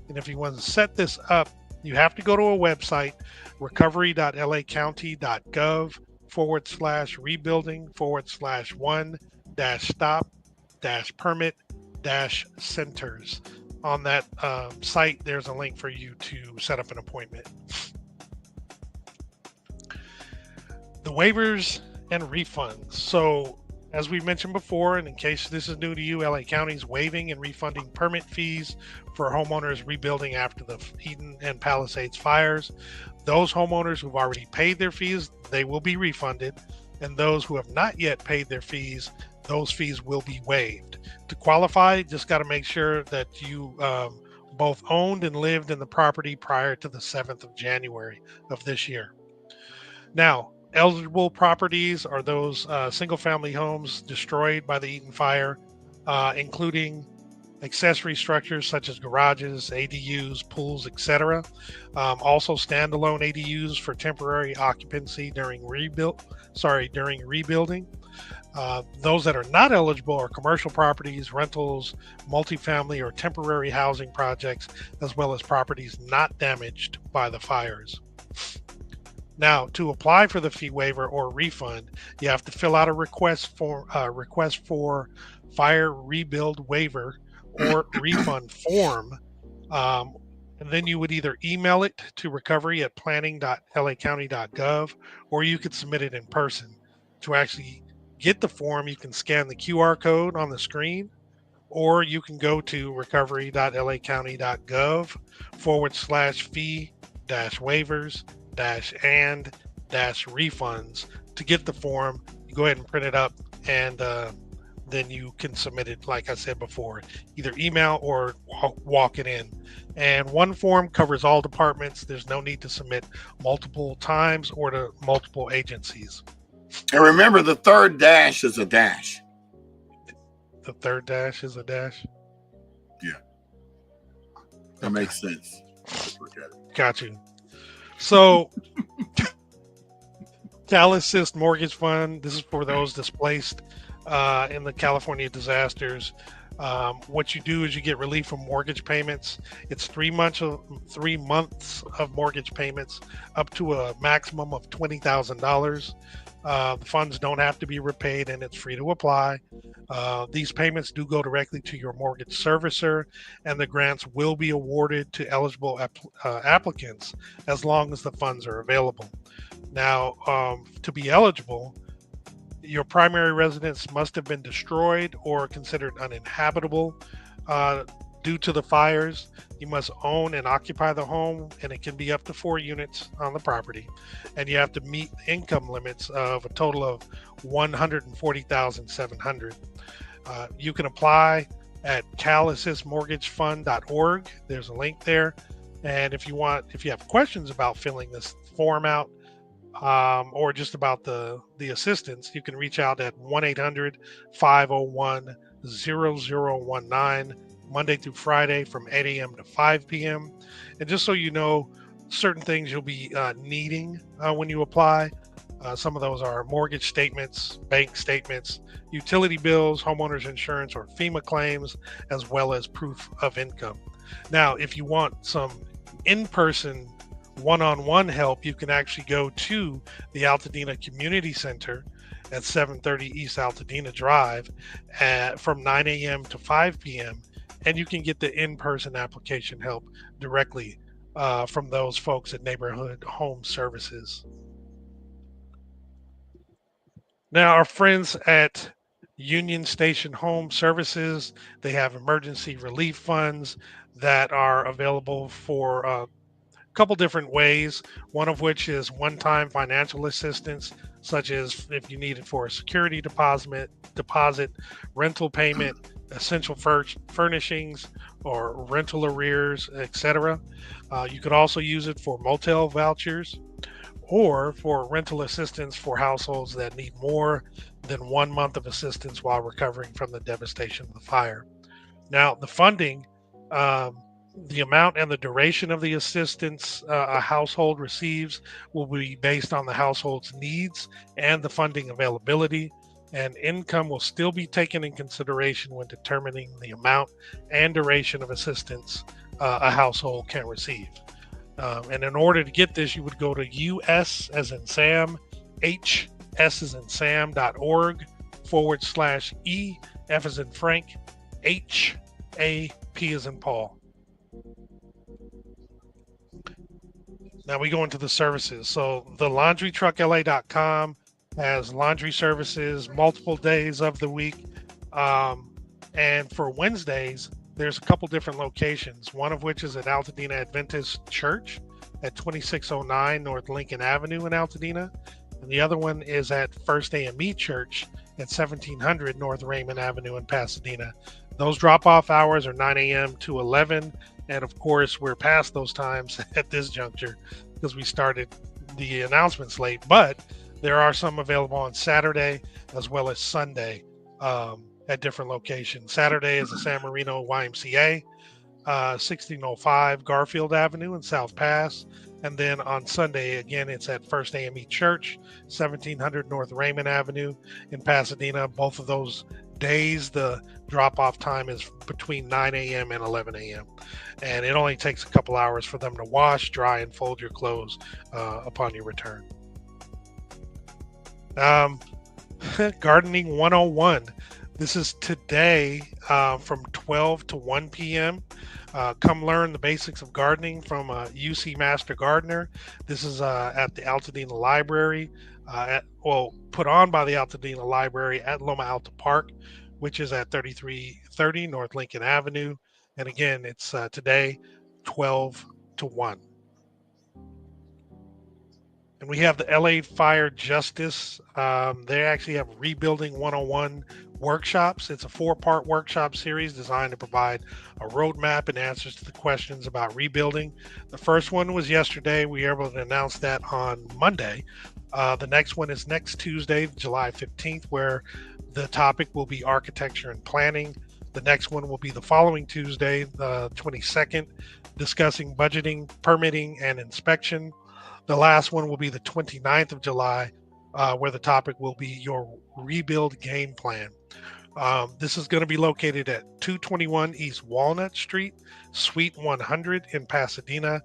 And if you want to set this up, you have to go to a website, recovery.lacounty.gov/rebuilding/1-stop-permit-centers. On that site, there's a link for you to set up an appointment. The waivers and refunds. So, as we mentioned before, and in case this is new to you, LA County is waiving and refunding permit fees for homeowners rebuilding after the Eden and Palisades fires. Those homeowners who've already paid their fees, they will be refunded. And those who have not yet paid their fees, those fees will be waived. To qualify, just got to make sure that you both owned and lived in the property prior to the 7th of January of this year. Now, eligible properties are those single-family homes destroyed by the Eden fire, including accessory structures such as garages, ADUs, pools, etc. Also, standalone ADUs for temporary occupancy during rebuilding. Those that are not eligible are commercial properties, rentals, multifamily or temporary housing projects, as well as properties not damaged by the fires. Now, to apply for the fee waiver or refund, you have to fill out a request for fire rebuild waiver or refund form, and then you would either email it to recovery@planning.lacounty.gov, or you could submit it in person. To actually get the form, you can scan the QR code on the screen, or you can go to recovery.lacounty.gov/fee-waivers-and-refunds to get the form. You go ahead and print it up, and then you can submit it, like I said before, either email or walk it in. And one form covers all departments. There's no need to submit multiple times or to multiple agencies.
And remember, the third dash is a dash.
The third dash is a dash?
Yeah. That makes sense. Forget it.
Got you. So, Cal Assist Mortgage Fund, this is for those displaced in the California disasters. What you do is you get relief from mortgage payments. It's 3 months of mortgage payments up to a maximum of $20,000. The funds don't have to be repaid, and it's free to apply. These payments do go directly to your mortgage servicer, and the grants will be awarded to eligible applicants as long as the funds are available. Now, to be eligible, your primary residence must have been destroyed or considered uninhabitable due to the fires. You must own and occupy the home, and it can be up to 4 units on the property. And you have to meet income limits of a total of $140,700. You can apply at calassistmortgagefund.org. There's a link there. And if you have questions about filling this form out, or just about the assistance, you can reach out at 1-800-501-0019 Monday through Friday from 8 a.m. to 5 p.m. And just so you know, certain things you'll be needing when you apply. Some of those are mortgage statements, bank statements, utility bills, homeowners insurance, or FEMA claims, as well as proof of income. Now, if you want some in-person one-on-one help, you can actually go to the Altadena Community Center at 730 East Altadena Drive from 9 a.m. to 5 p.m. And you can get the in-person application help directly from those folks at Neighborhood Home Services. Now, our friends at Union Station Home Services, they have emergency relief funds that are available for couple different ways, one of which is one-time financial assistance, such as if you need it for a security deposit, rental payment, essential furnishings, or rental arrears, etc. You could also use it for motel vouchers or for rental assistance for households that need more than 1 month of assistance while recovering from the devastation of the fire. Now, the funding The amount and the duration of the assistance a household receives will be based on the household's needs and the funding availability, and income will still be taken in consideration when determining the amount and duration of assistance a household can receive. And in order to get this, you would go to US as in Sam, HS as in Sam.org/E, F as in Frank, H, A, P as in Paul. Now we go into the services. So the laundrytruckla.com has laundry services multiple days of the week. And for Wednesdays, there's a couple different locations, one of which is at Altadena Adventist Church at 2609 North Lincoln Avenue in Altadena. And the other one is at First AME Church at 1700 North Raymond Avenue in Pasadena. Those drop-off hours are 9 a.m. to 11. And of course, we're past those times at this juncture because we started the announcements late. But there are some available on Saturday as well as Sunday at different locations. Saturday is the San Marino YMCA, 1605 Garfield Avenue in South Pass. And then on Sunday, again, it's at First AME Church, 1700 North Raymond Avenue in Pasadena. Both of those days, the drop-off time is between 9 a.m. and 11 a.m. And it only takes a couple hours for them to wash, dry, and fold your clothes upon your return. Gardening 101. This is today from 12 to 1 p.m. Come learn the basics of gardening from a UC Master Gardener. This is at the Altadena Library, put on by the Altadena Library at Loma Alta Park, which is at 3330 North Lincoln Avenue. And again, it's today, 12 to 1. And we have the LA Fire Justice. They actually have Rebuilding 101 workshops. It's a 4-part workshop series designed to provide a roadmap and answers to the questions about rebuilding. The first one was yesterday. We were able to announce that on Monday. The next one is next Tuesday, July 15th, where the topic will be architecture and planning. The next one will be the following Tuesday, the 22nd, discussing budgeting, permitting, and inspection. The last one will be the 29th of July, where the topic will be your rebuild game plan. This is going to be located at 221 East Walnut Street, Suite 100 in Pasadena.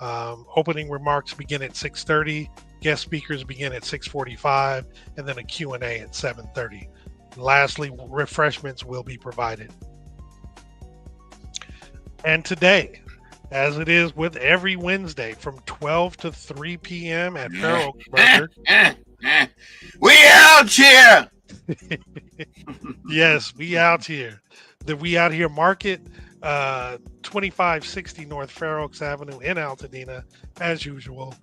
Opening remarks begin at 6:30. Guest speakers begin at 6:45, and then a Q&A at 7:30. Lastly, refreshments will be provided. And today, as it is with every Wednesday from 12 to 3 p.m. at Fair Oaks Burger.
We out here!
Yes, we out here. The We Out Here Market, 2560 North Fair Oaks Avenue in Altadena, as usual.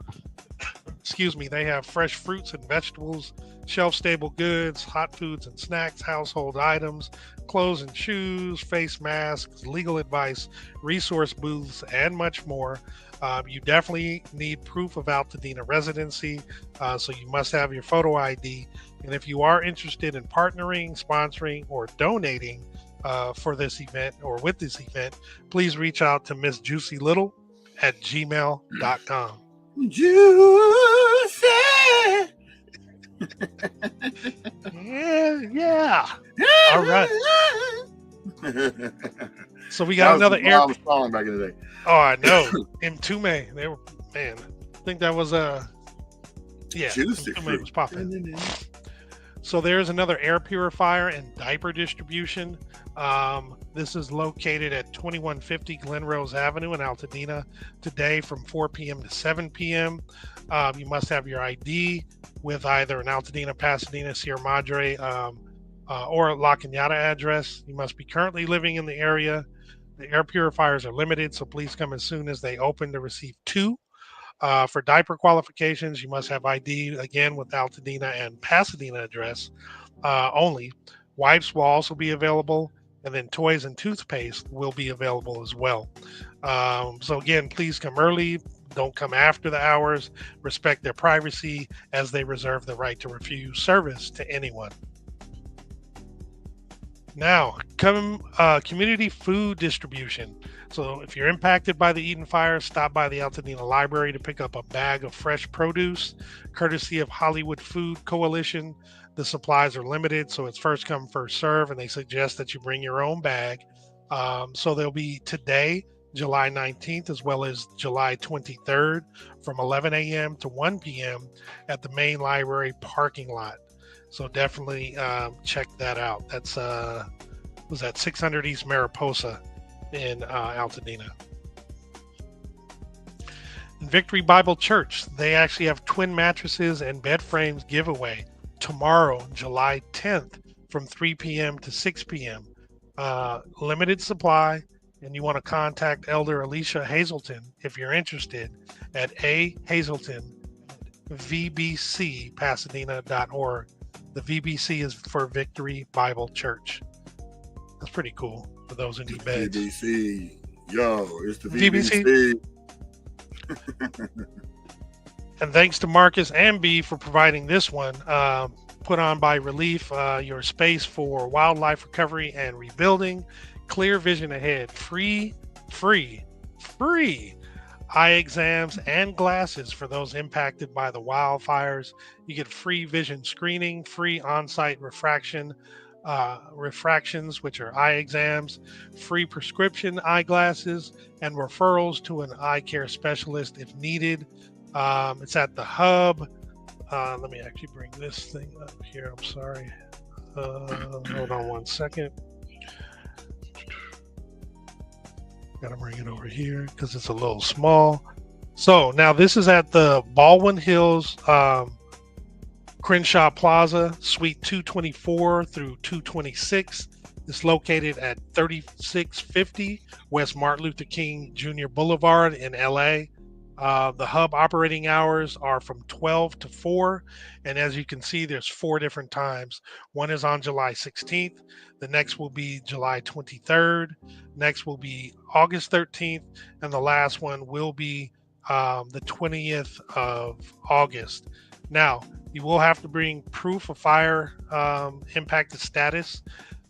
Excuse me, they have fresh fruits and vegetables, shelf-stable goods, hot foods and snacks, household items, clothes and shoes, face masks, legal advice, resource booths, and much more. You definitely need proof of Altadena residency, so you must have your photo ID. And if you are interested in partnering, sponsoring, or donating for this event or with this event, please reach out to Miss Juicy Little at gmail.com.
Juicy!
Yeah. All right. So we got another air
song back in the day.
Oh, I know. Mtume. They were, man. I think that was
Juicy
Mtume was popping. So there's another air purifier and diaper distribution. This is located at 2150 Glen Rose Avenue in Altadena today from 4 p.m. to 7 p.m. You must have your ID with either an Altadena, Pasadena, Sierra Madre, or a La Cañada address. You must be currently living in the area. The air purifiers are limited, so please come as soon as they open to receive 2. For diaper qualifications, you must have ID, again, with Altadena and Pasadena address only. Wipes will also be available, and then toys and toothpaste will be available as well. So again, please come early. Don't come after the hours. Respect their privacy as they reserve the right to refuse service to anyone. Now, community food distribution. So, if you're impacted by the Eden fire, stop by the Altadena Library to pick up a bag of fresh produce, courtesy of Hollywood Food Coalition. The supplies are limited, so it's first come, first serve, and they suggest that you bring your own bag. So, they'll be today, July 19th, as well as July 23rd, from 11 a.m. to 1 p.m. at the main library parking lot. So definitely check that out. That's was that 600 East Mariposa in Altadena. And Victory Bible Church, they actually have twin mattresses and bed frames giveaway tomorrow, July 10th, from 3 p.m. to 6 p.m. Limited supply, and you want to contact Elder Alicia Hazelton if you're interested at ahazelton@vbcpasadena.org. The VBC is for Victory Bible Church. That's pretty cool for those who need beds.
VBC. Yo, it's the VBC.
And thanks to Marcus and B for providing this one. Put on by Relief, your space for wildlife recovery and rebuilding. Clear vision ahead. Free eye exams and glasses for those impacted by the wildfires. You get free vision screening, free on-site refractions, which are eye exams, free prescription eyeglasses, and referrals to an eye care specialist if needed. It's at the hub. Let me actually bring this thing up here. I'm sorry. Hold on one second. Gotta bring it over here because it's a little small. So now this is at the Baldwin Hills Crenshaw Plaza, Suite 224 through 226. It's located at 3650 West Martin Luther King Jr. Boulevard in LA. The hub operating hours are from 12 to 4. And as you can see, there's 4 different times. One is on July 16th. The next will be July 23rd. Next will be August 13th. And the last one will be the 20th of August. Now, you will have to bring proof of fire impacted status.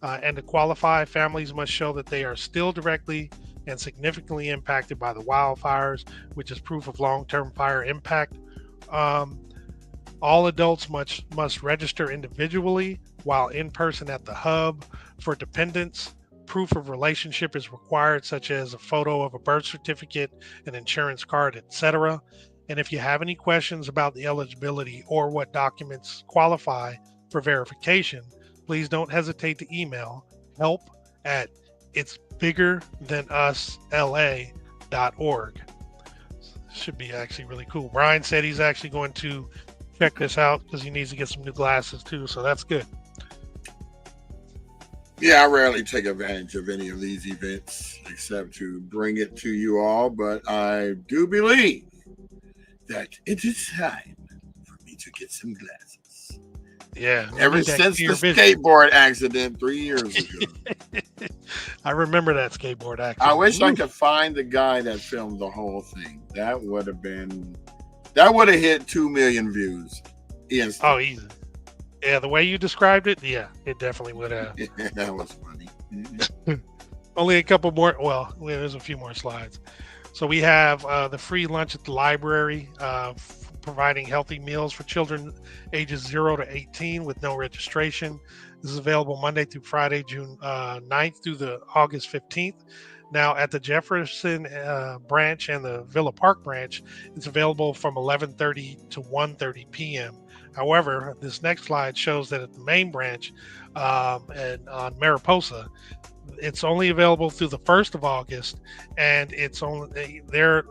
And to qualify, families must show that they are still directly and significantly impacted by the wildfires, which is proof of long-term fire impact. All adults must register individually while in person at the hub. For dependents, proof of relationship is required, such as a photo of a birth certificate, an insurance card, etc. And if you have any questions about the eligibility or what documents qualify for verification, please don't hesitate to email help@itsbiggerthanusla.org. Should be actually really cool. Brian said he's actually going to check this out because he needs to get some new glasses too, so that's good.
Yeah, I rarely take advantage of any of these events except to bring it to you all, but I do believe that it is time for me to get some glasses.
Yeah.
Ever since the skateboard accident 3 years ago.
I remember that skateboard accident.
I wish I could find the guy that filmed the whole thing. That would have hit 2 million views. Instantly.
Oh, easy. Yeah, the way you described it, yeah, it definitely would have.
Yeah, that was funny.
Only a couple more. Well, there's a few more slides. So we have the free lunch at the library, providing healthy meals for children ages 0 to 18 with no registration. This is available Monday through Friday, June 9th through the August 15th. Now at the Jefferson branch and the Villa Park branch, it's available from 11:30 to 1:30 p.m. However, this next slide shows that at the main branch and on Mariposa, it's only available through the 1st of August, and it's only their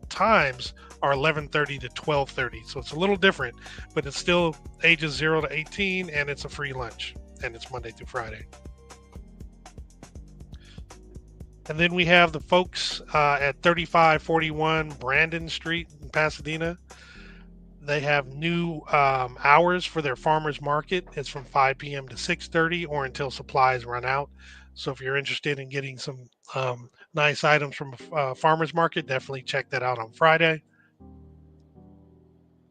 times are 11:30 to 12:30. So it's a little different, but it's still ages 0 to 18, and it's a free lunch, and it's Monday through Friday. And then we have the folks at 3541 Brandon Street in Pasadena. They have new hours for their farmers market. It's from 5 p.m. to 6:30 or until supplies run out. So if you're interested in getting some nice items from a farmers market, definitely check that out on Friday.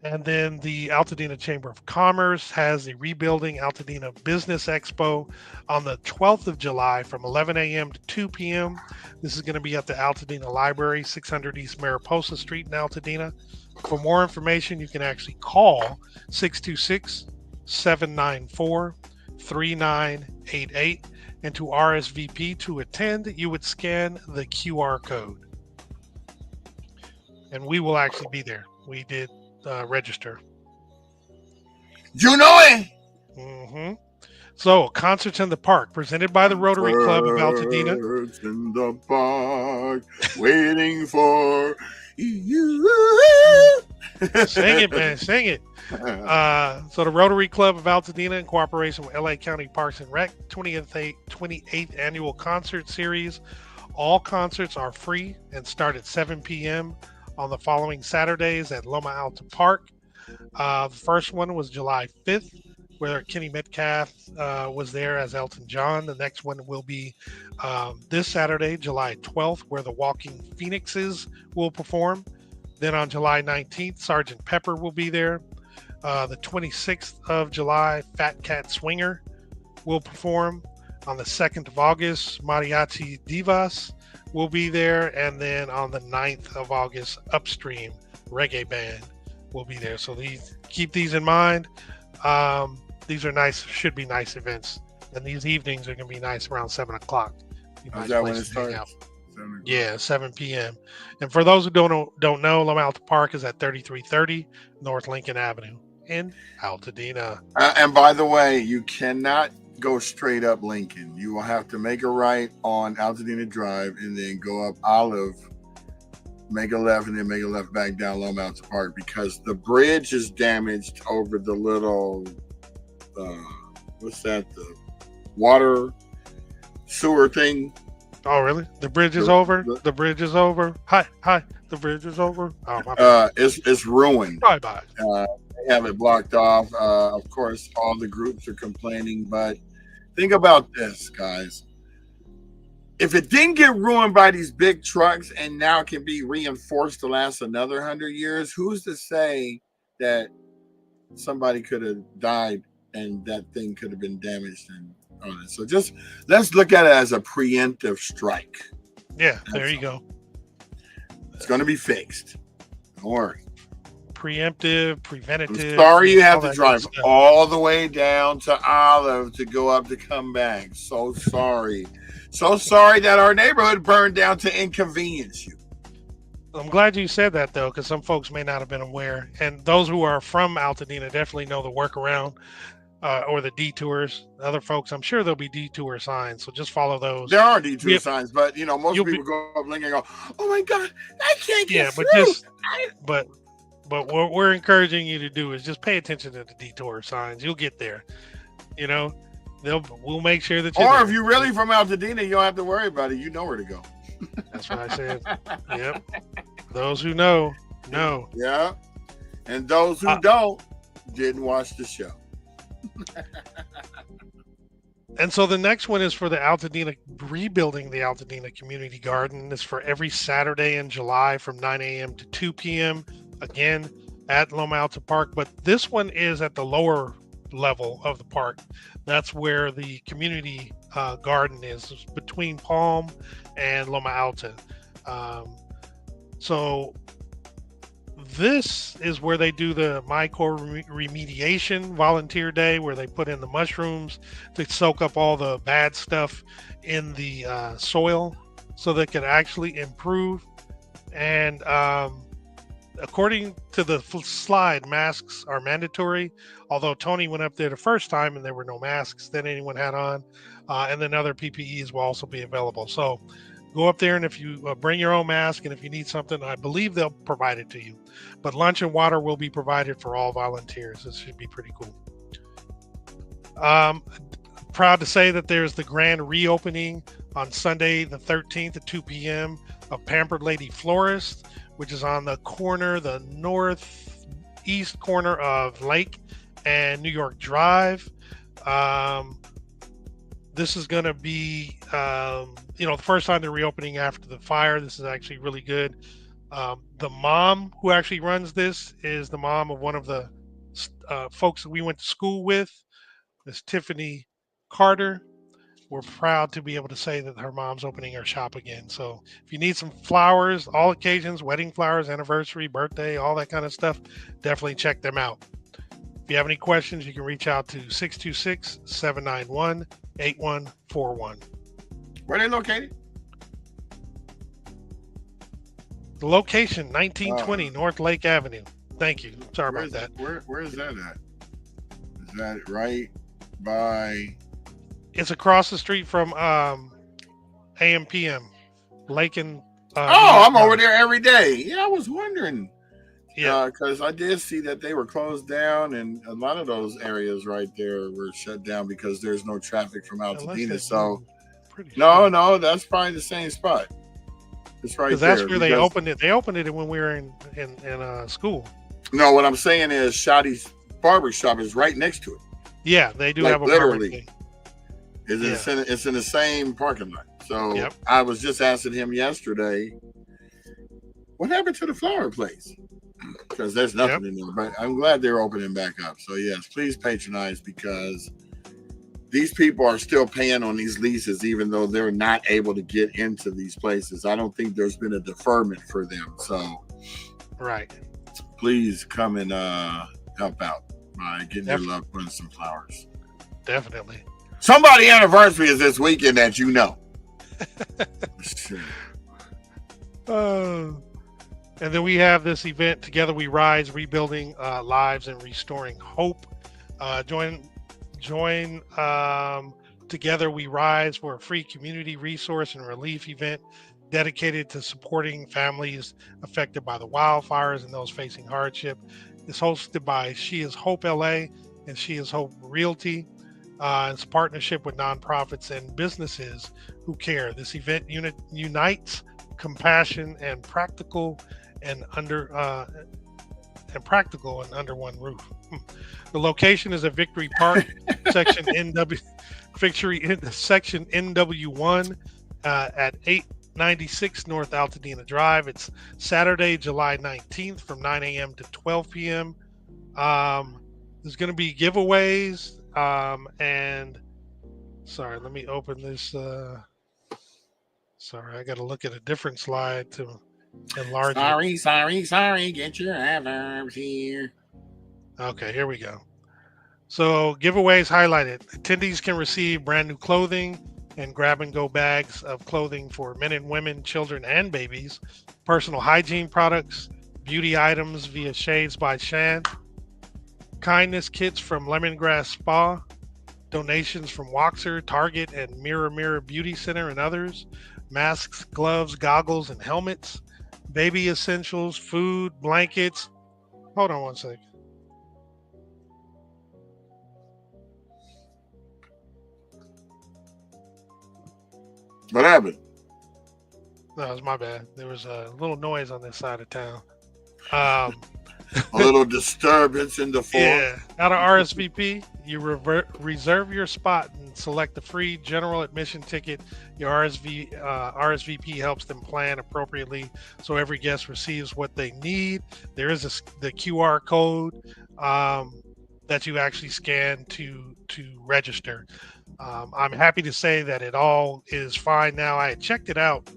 And then the Altadena Chamber of Commerce has the Rebuilding Altadena Business Expo on the 12th of July from 11 a.m. to 2 p.m. This is going to be at the Altadena Library, 600 East Mariposa Street in Altadena. For more information, you can actually call 626-794-3988. And to RSVP to attend, you would scan the QR code. And we will actually be there. We did register.
You know it.
Mm-hmm. So, Concerts in the Park, presented by the Rotary Club of Altadena.
Birds in the park, waiting for you.
Sing it, man, sing it. So, the Rotary Club of Altadena, in cooperation with LA County Parks and Rec, 28th Annual Concert Series. All concerts are free and start at 7 p.m. on the following Saturdays at Loma Alta Park. The first one was July 5th, where Kenny Metcalf was there as Elton John. The next one will be this Saturday, July 12th, where the Walking Phoenixes will perform. Then on July 19th, Sgt. Pepper will be there. The 26th of July, Fat Cat Swinger will perform. On the 2nd of August, Mariachi Divas will be there. And then on the 9th of August, Upstream Reggae Band will be there. So keep these in mind. These are nice, should be nice events. And these evenings are going to be nice around 7 o'clock.
Is that when it starts?
Yeah, 7 p.m. And for those who don't know, Loma Alta Park is at 3330 North Lincoln Avenue in Altadena.
And by the way, you cannot go straight up Lincoln. You will have to make a right on Altadena Drive and then go up Olive, make a left, and then make a left back down Loma Alta Park, because the bridge is damaged over the little what's that, the water sewer thing.
Oh, really? The bridge is over? The bridge is over? Hi, the bridge is over? Oh, my
bad. It's ruined.
Bye.
They have it blocked off. Of course, all the groups are complaining, but think about this, guys. If it didn't get ruined by these big trucks and now can be reinforced to last another 100 years, who's to say that somebody could have died and that thing could have been damaged and on it? So just let's look at it as a preemptive strike.
Yeah, there you go.
It's going to be fixed. Don't worry.
Preemptive, preventative.
I'm sorry you have to drive all the way down to Olive to go up to come back. So sorry. So sorry that our neighborhood burned down to inconvenience you.
I'm glad you said that, though, because some folks may not have been aware. And those who are from Altadena definitely know the workaround or the detours. Other folks, I'm sure there'll be detour signs, so just follow those.
There are detour signs, but, most people go up Lincoln and go, oh, my God, I can't get through.
But what we're encouraging you to do is just pay attention to the detour signs. You'll get there. We'll make sure that you're
Or
there.
if you're really from Altadena, you don't have to worry about it. You know where to go.
That's what I said. Yep. Those who know.
Yeah. And those who don't didn't watch the show.
And so the next one is for the Altadena, rebuilding the Altadena Community Garden. It's for every Saturday in July from 9 a.m. to 2 p.m. Again, at Loma Alta Park. But this one is at the lower level of the park. That's where the community garden is. It's between Palm and Loma Alta. So this is where they do the MyCore remediation volunteer day, where they put in the mushrooms to soak up all the bad stuff in the soil so they can actually improve. And according to the slide, masks are mandatory, although Tony went up there the first time and there were no masks that anyone had on, and then other PPEs will also be available. So go up there, and if you bring your own mask, and if you need something, I believe they'll provide it to you. But lunch and water will be provided for all volunteers. This should be pretty cool. Proud to say that there's the grand reopening on Sunday the 13th at 2 p.m. of Pampered Lady Florist, which is on the corner, the northeast corner of Lake and New York Drive. This is going to be, the first time they're reopening after the fire. This is actually really good. The mom who actually runs this is the mom of one of the folks that we went to school with, Miss Tiffany Carter. We're proud to be able to say that her mom's opening her shop again. So if you need some flowers, all occasions, wedding flowers, anniversary, birthday, all that kind of stuff, definitely check them out. If you have any questions, you can reach out to 626-791-8141.
Where they located?
The location, 1920 North Lake Avenue. Thank you. Sorry about that.
Where is that at? Is that right by...
It's across the street from AM/PM, Lake and.
I'm over there every day. Yeah, I was wondering.
Yeah,
because I did see that they were closed down, and a lot of those areas right there were shut down because there's no traffic from Altadena. So, no, that's probably the same spot. It's right there.
Because that's where they opened it. They opened it when we were in school.
No, what I'm saying is Shotty's barbershop is right next to it.
Yeah, they do
like
have a
literally. It's in the same parking lot. So I was just asking him yesterday, what happened to the flower place? Because there's nothing in there. But I'm glad they're opening back up. So yes, please patronize, because these people are still paying on these leases, even though they're not able to get into these places. I don't think there's been a deferment for them. So please come and help out by getting your loved ones some flowers.
Definitely.
Somebody's anniversary is this weekend that you know.
And then we have this event, Together We Rise, Rebuilding Lives and Restoring Hope. Join Together We Rise for a free community resource and relief event dedicated to supporting families affected by the wildfires and those facing hardship. It's hosted by She Is Hope LA and She Is Hope Realty. It's a partnership with nonprofits and businesses who care. This event unites compassion and practical and under one roof. The location is at Victory Park, section NW1 at 896 North Altadena Drive. It's Saturday, July 19th from 9 a.m. to 12 p.m. There's going to be giveaways. And sorry, let me open this. Sorry, I got to look at a different slide to enlarge it.
Sorry. Get your adverbs here.
Okay, here we go. So giveaways highlighted. Attendees can receive brand new clothing and grab-and-go bags of clothing for men and women, children and babies, personal hygiene products, beauty items via Shades by Shan, kindness kits from Lemongrass Spa, donations from Waxer, Target, and Mirror Beauty Center and others, masks, gloves, goggles, and helmets, baby essentials, food, blankets. Hold on one second.
What happened?
No, it was my bad. There was a little noise on this side of town.
A little disturbance in the form.
Yeah, out of RSVP, you reserve your spot and select the free general admission ticket. Your RSVP helps them plan appropriately so every guest receives what they need. There is the QR code that you actually scan to register. I'm happy to say that it all is fine now. I had checked it out,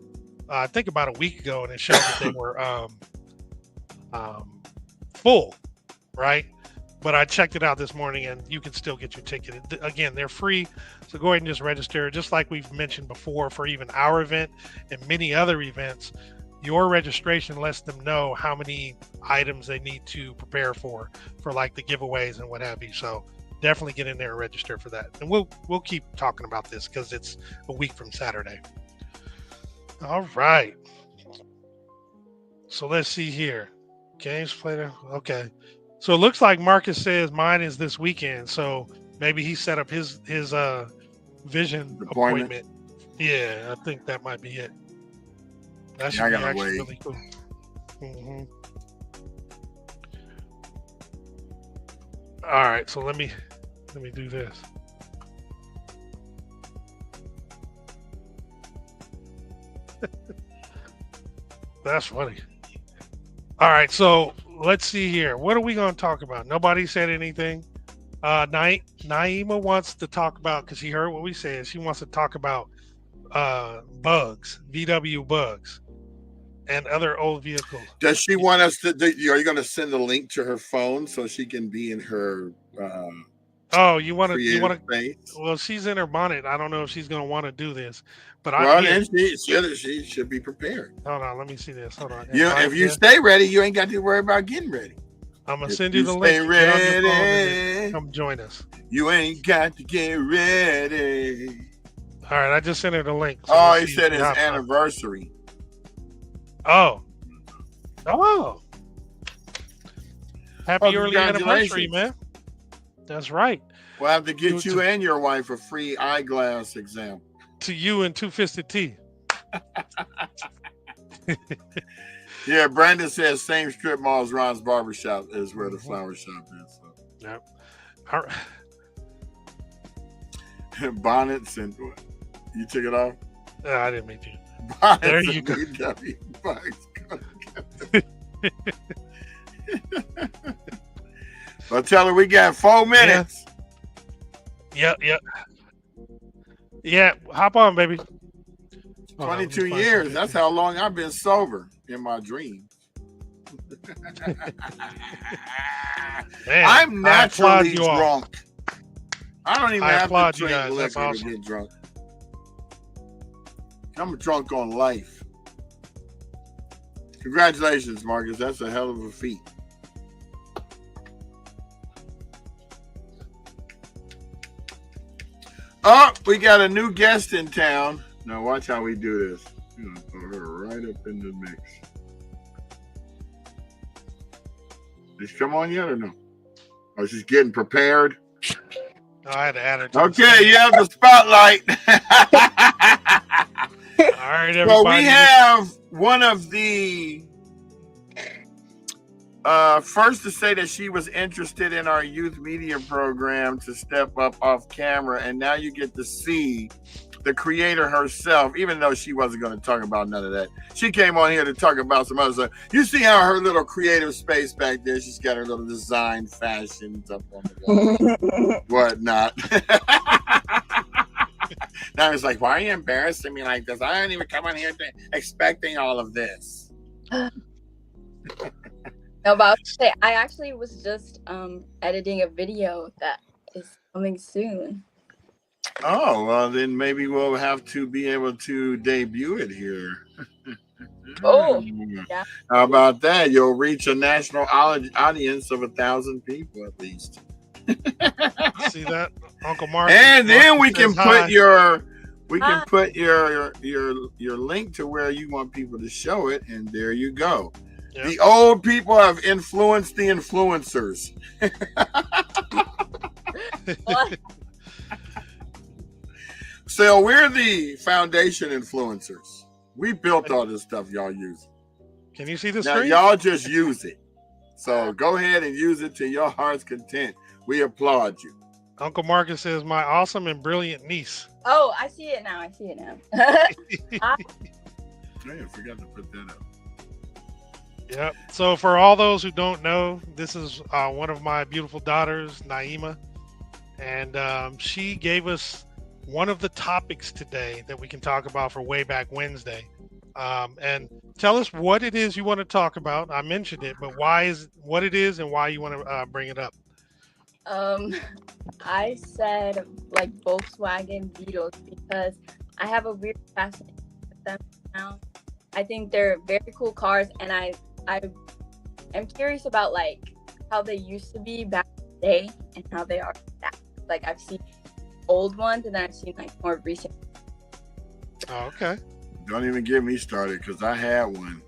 I think about a week ago, and it showed that they were full, right? But I checked it out this morning, and you can still get your ticket. Again, they're free, so go ahead and just register. Just like we've mentioned before, for even our event and many other events, your registration lets them know how many items they need to prepare for like the giveaways and what have you. So definitely get in there and register for that. And we'll keep talking about this because it's a week from Saturday. All right. So let's see here. Games played. Okay. So it looks like Marcus says mine is this weekend. So maybe he set up his vision appointment. Yeah, I think that might be it. That should be actually really cool. Mm-hmm. All right, so let me do this. That's funny. All right, so let's see here. What are we going to talk about? Nobody said anything. Naima wants to talk about, because she heard what we said. She wants to talk about bugs, VW bugs, and other old vehicles.
Does she want us to? Are you going to send a link to her phone so she can be in her?
Oh, you want to?
Space?
Well, she's in her bonnet. I don't know if she's going to want to do this, but
well, then she should be prepared.
Hold on, let me see this. Hold on.
If you stay ready, you ain't got to worry about getting ready.
I'm gonna send you the link.
Stay ready.
Come join us.
You ain't got to get ready.
All right, I just sent her the link. So
he said his anniversary.
Oh. Happy early anniversary, man. That's right.
We'll have to get you and your wife a free eyeglass exam.
To you and Two Fisted Tea.
Yeah, Brandon says same strip mall as Ron's barbershop is where the flower shop is. So.
Yep. All right.
Bonnets and you took it off?
I didn't mean to.
Bonnets
there you go.
Well, tell her we got 4 minutes.
Yep. Yeah, hop on, baby.
22 years. That's how long I've been sober in my dreams.
Man,
I'm naturally drunk. I don't even have to drink liquor
awesome.
to get drunk. I'm drunk on life. Congratulations, Marcus. That's a hell of a feat. Oh, we got a new guest in town. Now watch how we do this. I'm gonna throw her right up in the mix. Did she come on yet or no? Oh, she's getting prepared.
No, I had to add her to
okay, you have the spotlight.
All right, everybody.
So we have one of the first to say that she was interested in our youth media program to step up off camera, and now you get to see the creator herself, even though she wasn't going to talk about none of that. She came on here to talk about some other stuff. You see how her little creative space back there, she's got her little design fashions up on the wall, whatnot. Now it's like, why are you embarrassing me like this? I didn't even come on here expecting all of this.
No, but I was say, I actually was just editing a video that is coming soon.
Oh, well, then maybe we'll have to be able to debut it here.
Oh, yeah.
How about that? You'll reach a national audience of 1,000 people at least.
See that, Uncle Mark?
And then we can put your link to where you want people to show it, and there you go. Yep. The old people have influenced the influencers. So we're the foundation influencers. We built all this stuff y'all use.
Can you see this?
Now y'all just use it. So go ahead and use it to your heart's content. We applaud you.
Uncle Marcus says, my awesome and brilliant niece.
Oh, I see it now.
I forgot to put that up.
Yep. So for all those who don't know, this is one of my beautiful daughters, Naima. And she gave us one of the topics today that we can talk about for Way Back Wednesday. And tell us what it is you want to talk about. I mentioned it, but what it is and why you want to bring it up.
I said like Volkswagen Beetles because I have a weird fascination with them now. I think they're very cool cars, and I am curious about like how they used to be back in the day and how they are now. Like I've seen old ones, and then I've seen like more recent.
Oh, okay.
Don't even get me started because I had one.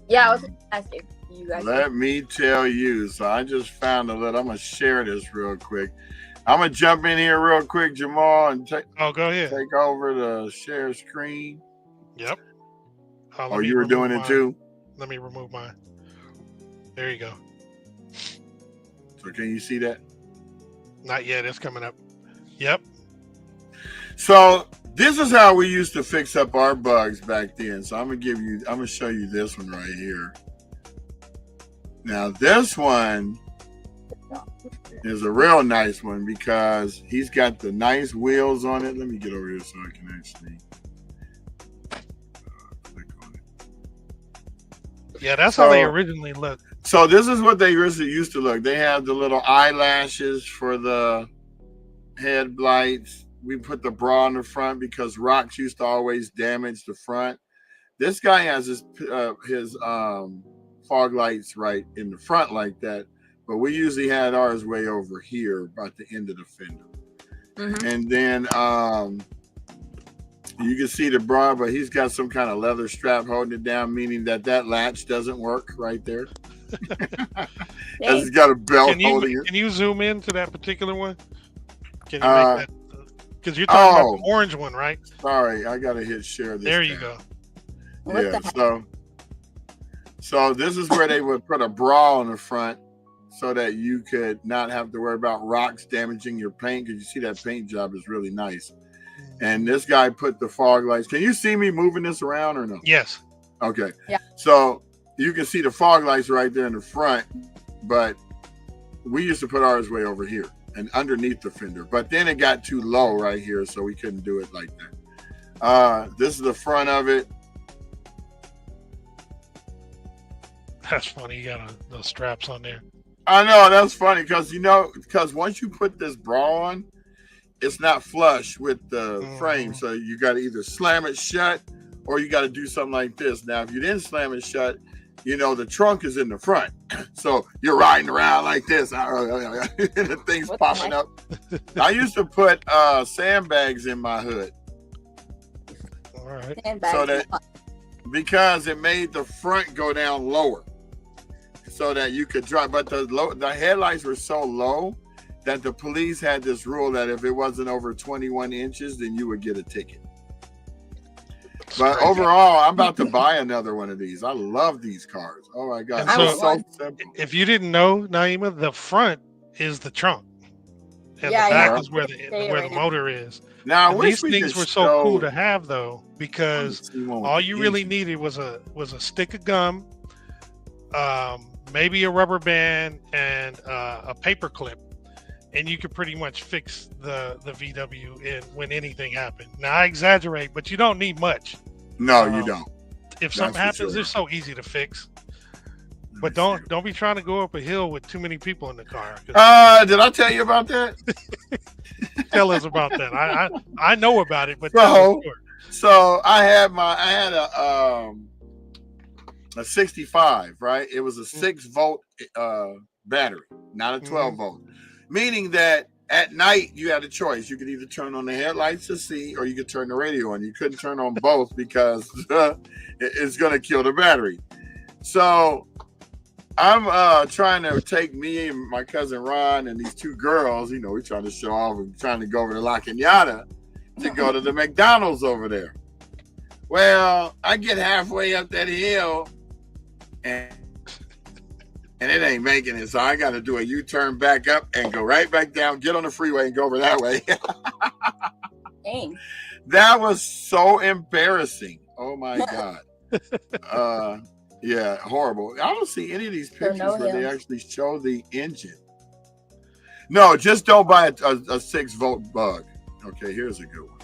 Yeah, I was asking you guys.
Let me tell you. So I just found a little. I'm gonna share this real quick. I'm gonna jump in here real quick, Jamal, and
go ahead.
Take over the share screen.
Yep.
Oh, you were doing it too?
Let me remove mine. There you go.
So can you see that?
Not yet. It's coming up. Yep.
So this is how we used to fix up our bugs back then. So I'm gonna show you this one right here. Now this one is a real nice one because he's got the nice wheels on it. Let me get over here so I can actually click on it.
Yeah, that's how they originally looked.
So this is what they originally used to look. They have the little eyelashes for the headlights. We put the bra in the front because rocks used to always damage the front. This guy has his fog lights right in the front like that, but we usually had ours way over here about the end of the fender. Mm-hmm. And then you can see the bra, but he's got some kind of leather strap holding it down, meaning that latch doesn't work right there. He's got a belt holding it.
Can you zoom in to that particular one? Can you make that? Because you're talking about the orange one, right?
Sorry, I gotta hit share this.
There you go.
Yeah, so this is where they would put a bra on the front so that you could not have to worry about rocks damaging your paint, because you see that paint job is really nice. And this guy put the fog lights. Can you see me moving this around or no?
Yes.
Okay.
Yeah.
So you can see the fog lights right there in the front, but we used to put ours way over here and underneath the fender. But then it got too low right here, so we couldn't do it like that. This is the front of it.
That's funny. You got those straps on there.
I know, that's funny because once you put this bra on, it's not flush with the frame. So you got to either slam it shut or you got to do something like this. Now, if you didn't slam it shut, the trunk is in the front. So you're riding around like this and the thing's popping up. I used to put sandbags in my hood.
All right.
Sandbags.
Because it made the front go down lower so that you could drive. But the headlights were so low that the police had this rule that if it wasn't over 21 inches, then you would get a ticket. But overall, I'm about to buy another one of these. I love these cars. Oh my God.
So
simple.
If you didn't know, Naima, the front is the trunk. And the back is where the motor is.
Now,
these things were so cool to have, though, because all you really needed was a stick of gum, maybe a rubber band, and a paper clip, and you could pretty much fix the VW when anything happened. Now, I exaggerate, but you don't need much.
No, you don't.
If something happens, they're so easy to fix. But don't be trying to go up a hill with too many people in the car.
Did I tell you about that?
Tell us about that. I know about it, but
so I had a 65, right? It was a 6-volt battery, not a 12-volt. Meaning that at night you had a choice. You could either turn on the headlights to see, or you could turn the radio on. You couldn't turn on both because it's going to kill the battery. So I'm trying to take me and my cousin Ron and these two girls, we're trying to show off and trying to go over to La Cañada to go to the McDonald's over there. Well, I get halfway up that hill and it ain't making it. So I got to do a U-turn back up and go right back down, get on the freeway and go over that way.
Dang.
That was so embarrassing. Oh my God. Yeah, horrible. I don't see any of these pictures where they actually show the engine. No, just don't buy a 6-volt bug. Okay, here's a good one.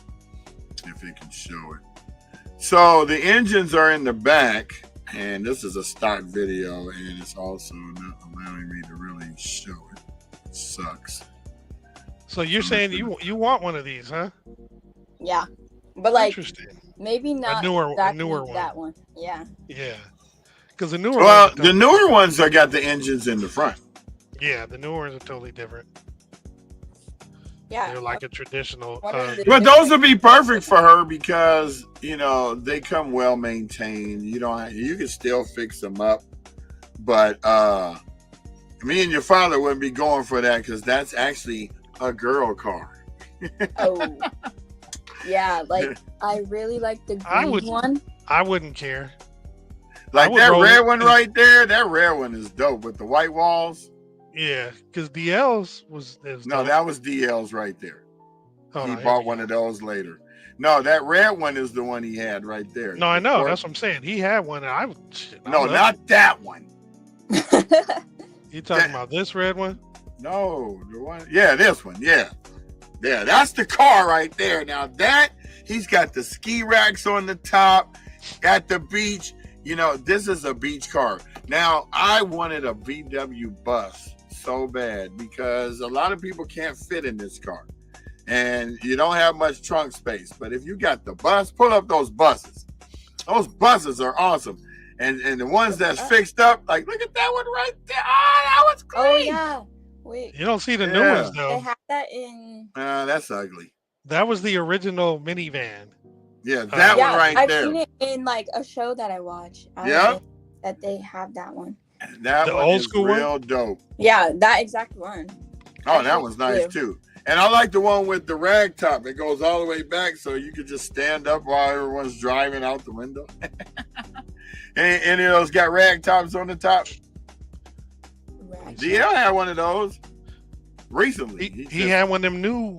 If it can show it. So the engines are in the back, and this is a stock video, and it's also not allowing me to really show it. It sucks.
So you're saying you want one of these, huh?
Yeah, but
interesting.
Maybe not
a newer
one. That one. Yeah.
Yeah. Because the newer
ones are got the engines in the front.
Yeah, the newer ones are totally different.
Yeah,
they're like a traditional.
But those would be perfect for her because they come well maintained. You can still fix them up, but me and your father wouldn't be going for that because that's actually a girl car.
Oh, yeah, I really like the green one.
I wouldn't care.
Like that red one right there, that red one is dope with the white walls.
Yeah, because DL's
no, that was DL's right there.
Oh,
he bought one of those later. No, that red one is the one he had right there.
No, I know. That's what I'm saying. He had one.
Not that one.
You talking about this red one?
No, the one. Yeah, this one. Yeah, that's the car right there. Now he's got the ski racks on the top at the beach. You know, this is a beach car. Now, I wanted a VW bus so bad because a lot of people can't fit in this car. And you don't have much trunk space. But if you got the bus, pull up those buses. Those buses are awesome. And the ones that's fixed up, like, look at that one right there. Oh, that was great.
Oh, yeah. Wait.
You don't see the new ones, though.
They have that in...
That's ugly.
That was the original minivan.
Yeah, that one right
I've
there.
seen it in, like, a show that I watch.
Yeah?
That they have that one.
That
the
one
old
is
school
real
one?
dope.
Yeah, that exact one.
Oh, that one's nice, too. And I like the one with the rag top. It goes all the way back so you could just stand up while everyone's driving out the window. Any of those got rag tops on the top? DL had one of those recently.
He had one of them new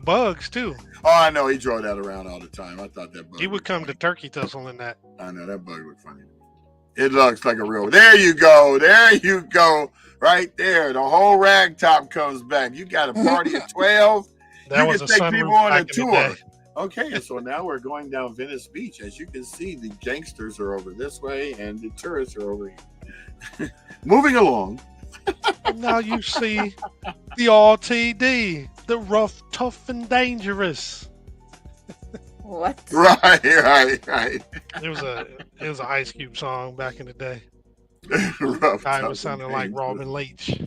bugs, too.
Oh, I know. He drove that around all the time. I thought that bug.
He would come to Turkey Tussle in that.
I know. That bug looked funny. It looks like a real... There you go. There you go. Right there, the whole rag top comes back. You got a party at 12.
That
you
was
can
a
take people on a tour.
day.
Okay, so now we're going down Venice Beach. As you can see, the gangsters are over this way and the tourists are over here. Moving along.
Now you see the RTD, the rough, tough, and dangerous.
What?
Right.
It was an Ice Cube song back in the day. Guy was sounding like Robin Leach.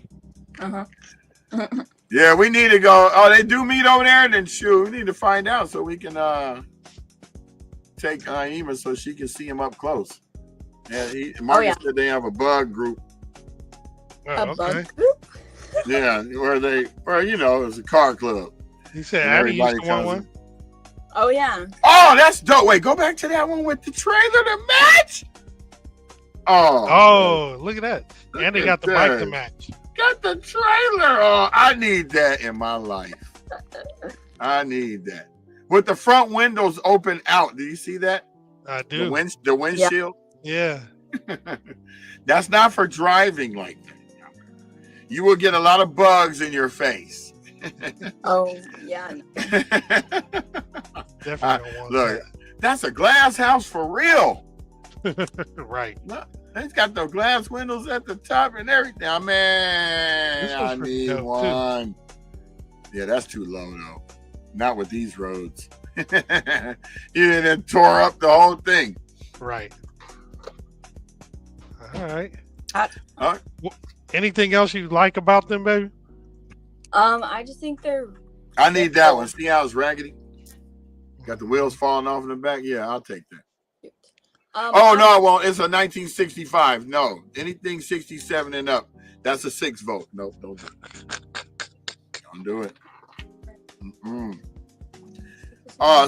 Yeah, we need to go. Oh, they do meet over there, then shoot, we need to find out so we can take Naima so she can see him up close. Yeah, Marcus said they have a bug group.
Oh,
bug group?
Yeah, where you know, it's a car club.
He said Abby used to want one.
Oh yeah.
Oh, that's dope. Wait, go back to that one with the trailer to match.
Oh, look at that. And they got the bike to match.
Got the trailer. Oh, I need that in my life. I need that. With the front windows open out. Do you see that?
I do.
The windshield?
Yeah.
That's not for driving like that. You will get a lot of bugs in your face.
Oh, yeah.
Definitely don't want
look, that's a glass house for real.
Right.
It's got the glass windows at the top and everything. Oh, man, I need one. Yeah, that's too low, though. Not with these roads. You didn't tore up the whole thing.
Right. All right.
All right.
Anything else you like about them, baby?
I just think
I need that one. See how it's raggedy? Got the wheels falling off in the back? Yeah, I'll take that. No, I won't. It's a 1965. No, anything 67 and up. That's a 6-volt. Nope, don't do it. Don't do it.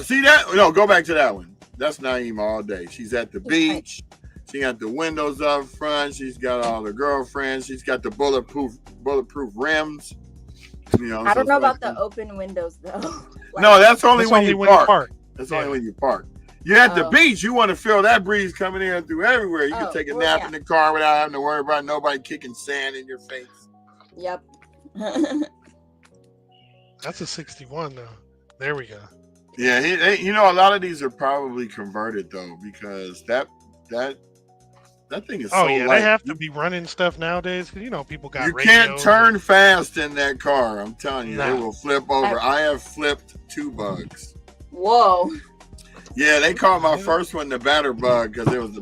See that? No, go back to that one. That's Naima all day. She's at the beach. She got the windows up front. She's got all her girlfriends. She's got the bulletproof rims. You know,
I don't know about the open windows though.
No, that's only when you park. That's
only
when you park. You're at the beach. You want to feel that breeze coming in through everywhere. You can take a nap in the car without having to worry about nobody kicking sand in your face.
Yep.
That's a 61 though. There we go.
Yeah, a lot of these are probably converted though, because that thing is so light.
They have to be running stuff nowadays because people got
you can't turn fast in that car. I'm telling you,
Nah.
They will flip over. I have flipped 2 bugs.
Whoa.
Yeah, they called my first one the batter bug because it was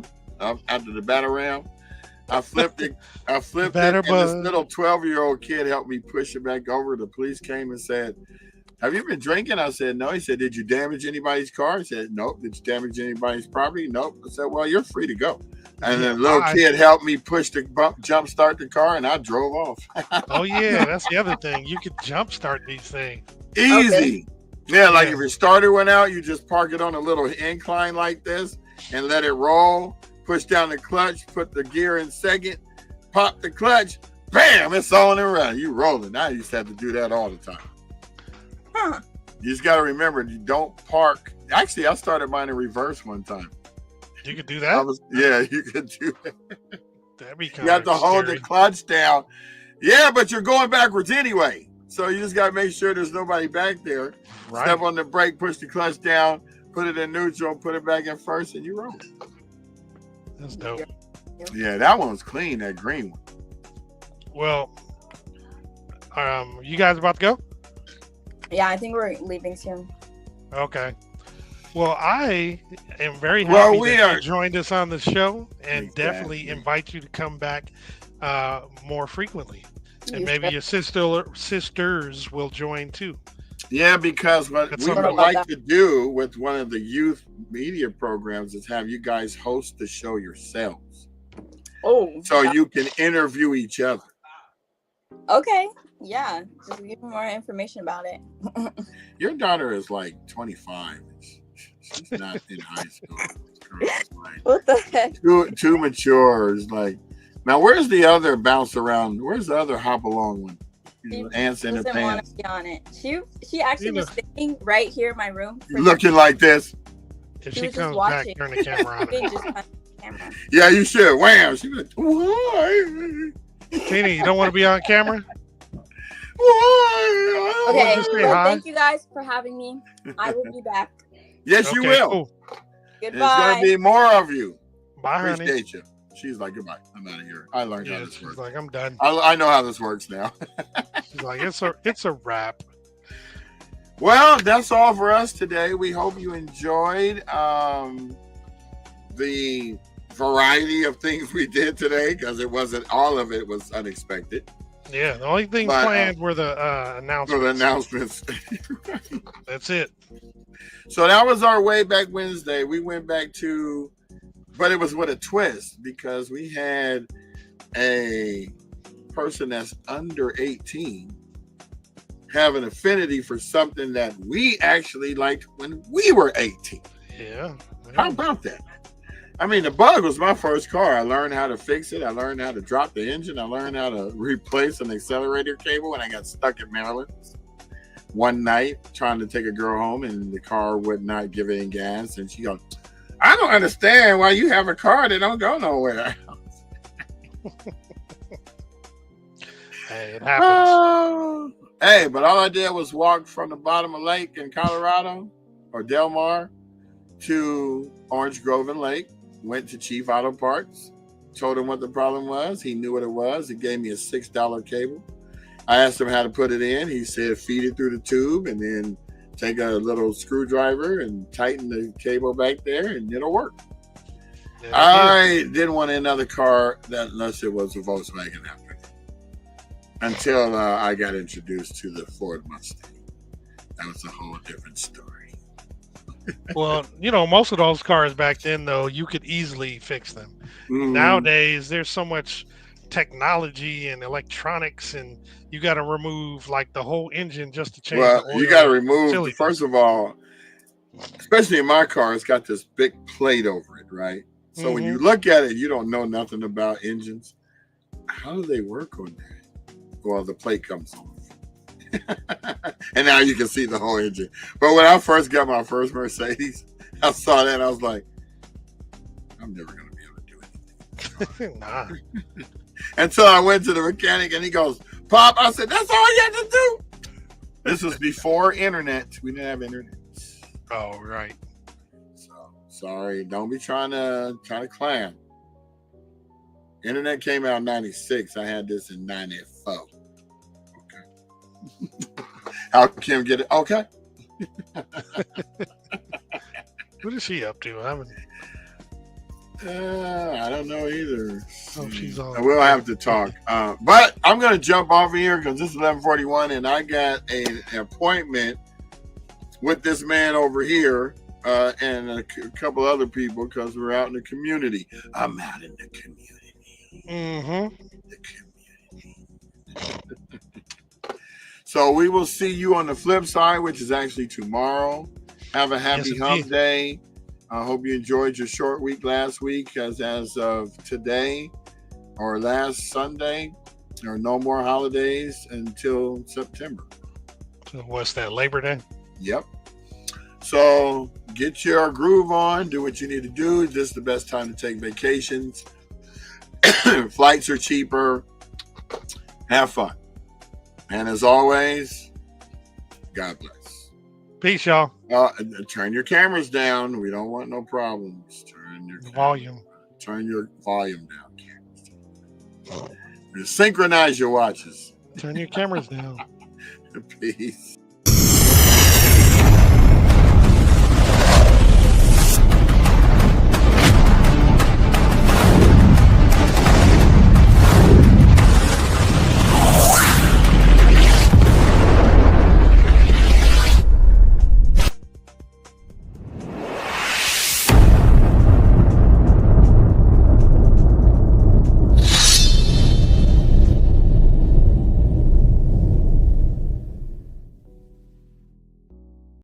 after the batter ram. I flipped it. And this little 12-year-old kid helped me push it back over. The police came and said, "Have you been drinking?" I said, "No." He said, "Did you damage anybody's car?" I said, "Nope." "Did you damage anybody's property?" "Nope." I said, "Well, you're free to go." And the little kid helped me push the jump start the car, and I drove off.
Oh yeah, that's the other thing. You could jump start these things.
Easy. Okay. Yeah, like if your starter went out, you just park it on a little incline like this and let it roll. Push down the clutch, put the gear in second, pop the clutch, bam, it's on and running. You rolling. I used to have to do that all the time.
Huh.
You just got to remember, you don't park. Actually, I started mine in reverse one time.
You could do that?
Yeah, you could do that.
That'd be
You have to hold the clutch down. Yeah, but you're going backwards anyway. So you just got to make sure there's nobody back there. Right. Step on the brake, push the clutch down, put it in neutral, put it back in first, and you roll.
That's dope.
Yeah, that one was clean, that green one.
Well, you guys about to go?
Yeah, I think we're leaving soon.
Okay. Well, I am very happy that you joined us on the show, and definitely invite you to come back more frequently. And maybe your sisters will join too.
Yeah, because what we would like to do with one of the youth media programs is have you guys host the show yourselves. So you can interview each other.
Okay. Yeah. Just give me more information about it.
Your daughter is like 25. She's not in high school. Like,
what the heck?
Too mature. It's like, now where's the other bounce around? Where's the other hop along one? Ants in her pants. Want to
be on it. She actually was sitting right here in my room.
Looking like this.
If she comes back, turn the camera on.
Yeah, you should. Wham! She was like, why?
Tina, you don't want to be on camera?
Why?
Okay, well, thank you guys for having me. I will be back.
Yes, you will.
Cool. Goodbye.
There's going to be more of you.
Bye,
Appreciate you. She's like, goodbye. I'm out of here. I learned how this works.
She's like, I'm done.
I know how this works now.
She's like, it's a wrap.
Well, that's all for us today. We hope you enjoyed the variety of things we did today, because it wasn't all of it was unexpected.
Yeah, the only thing planned were the announcements.
For the announcements.
That's it.
So that was our Way Back Wednesday. We went back to, but it was with a twist, because we had a person that's under 18 have an affinity for something that we actually liked when we were 18.
Yeah.
How about that? I mean, the Bug was my first car. I learned how to fix it. I learned how to drop the engine. I learned how to replace an accelerator cable when I got stuck in Maryland one night trying to take a girl home, and the car would not give any gas. And she goes, I don't understand why you have a car that don't go nowhere.
Hey, it happens.
Hey, but all I did was walk from the bottom of Lake in Colorado, or Del Mar, to Orange Grove and Lake. Went to Chief Auto Parts, told him what the problem was. He knew what it was. He gave me a $6 cable. I asked him how to put it in. He said, feed it through the tube and then take a little screwdriver and tighten the cable back there, and it'll work. Yeah, I didn't want another car unless it was a Volkswagen after that, until I got introduced to the Ford Mustang. That was a whole different story.
Well, most of those cars back then, though, you could easily fix them. Mm-hmm. Nowadays, there's so much technology and electronics, and you got to remove like the whole engine just to change the oil.
You got to remove, first of all, especially in my car, it's got this big plate over it, right? So when you look at it, you don't know nothing about engines. How do they work on that? Well, the plate comes off. And now you can see the whole engine. But when I first got my first Mercedes, I saw that and I was like, I'm never going to be able to do anything.
Nah.
Until I went to the mechanic and he goes, Pop, I said, that's all you had to do. This was before internet. We didn't have internet.
Oh, right.
So sorry. Don't be trying to climb. Internet came out in 96. I had this in 94. How Kim get it? Okay.
What is she up to?
I don't know either.
Oh, she's on.
We'll have to talk. But I'm going to jump off of here because this is 11:41, and I got an appointment with this man over here and a couple other people because we're out in the community. I'm out in the community.
Mm-hmm.
The community. So we will see you on the flip side, which is actually tomorrow. Have a happy hump day. I hope you enjoyed your short week last week, because as of today or last Sunday, there are no more holidays until September.
So what's that, Labor Day?
Yep. So get your groove on. Do what you need to do. This is the best time to take vacations. Flights are cheaper. Have fun. And as always, God bless.
Peace, y'all.
Turn your cameras down. We don't want no problems. Turn your
volume.
Turn your volume down. Synchronize your watches.
Turn your cameras down.
Peace.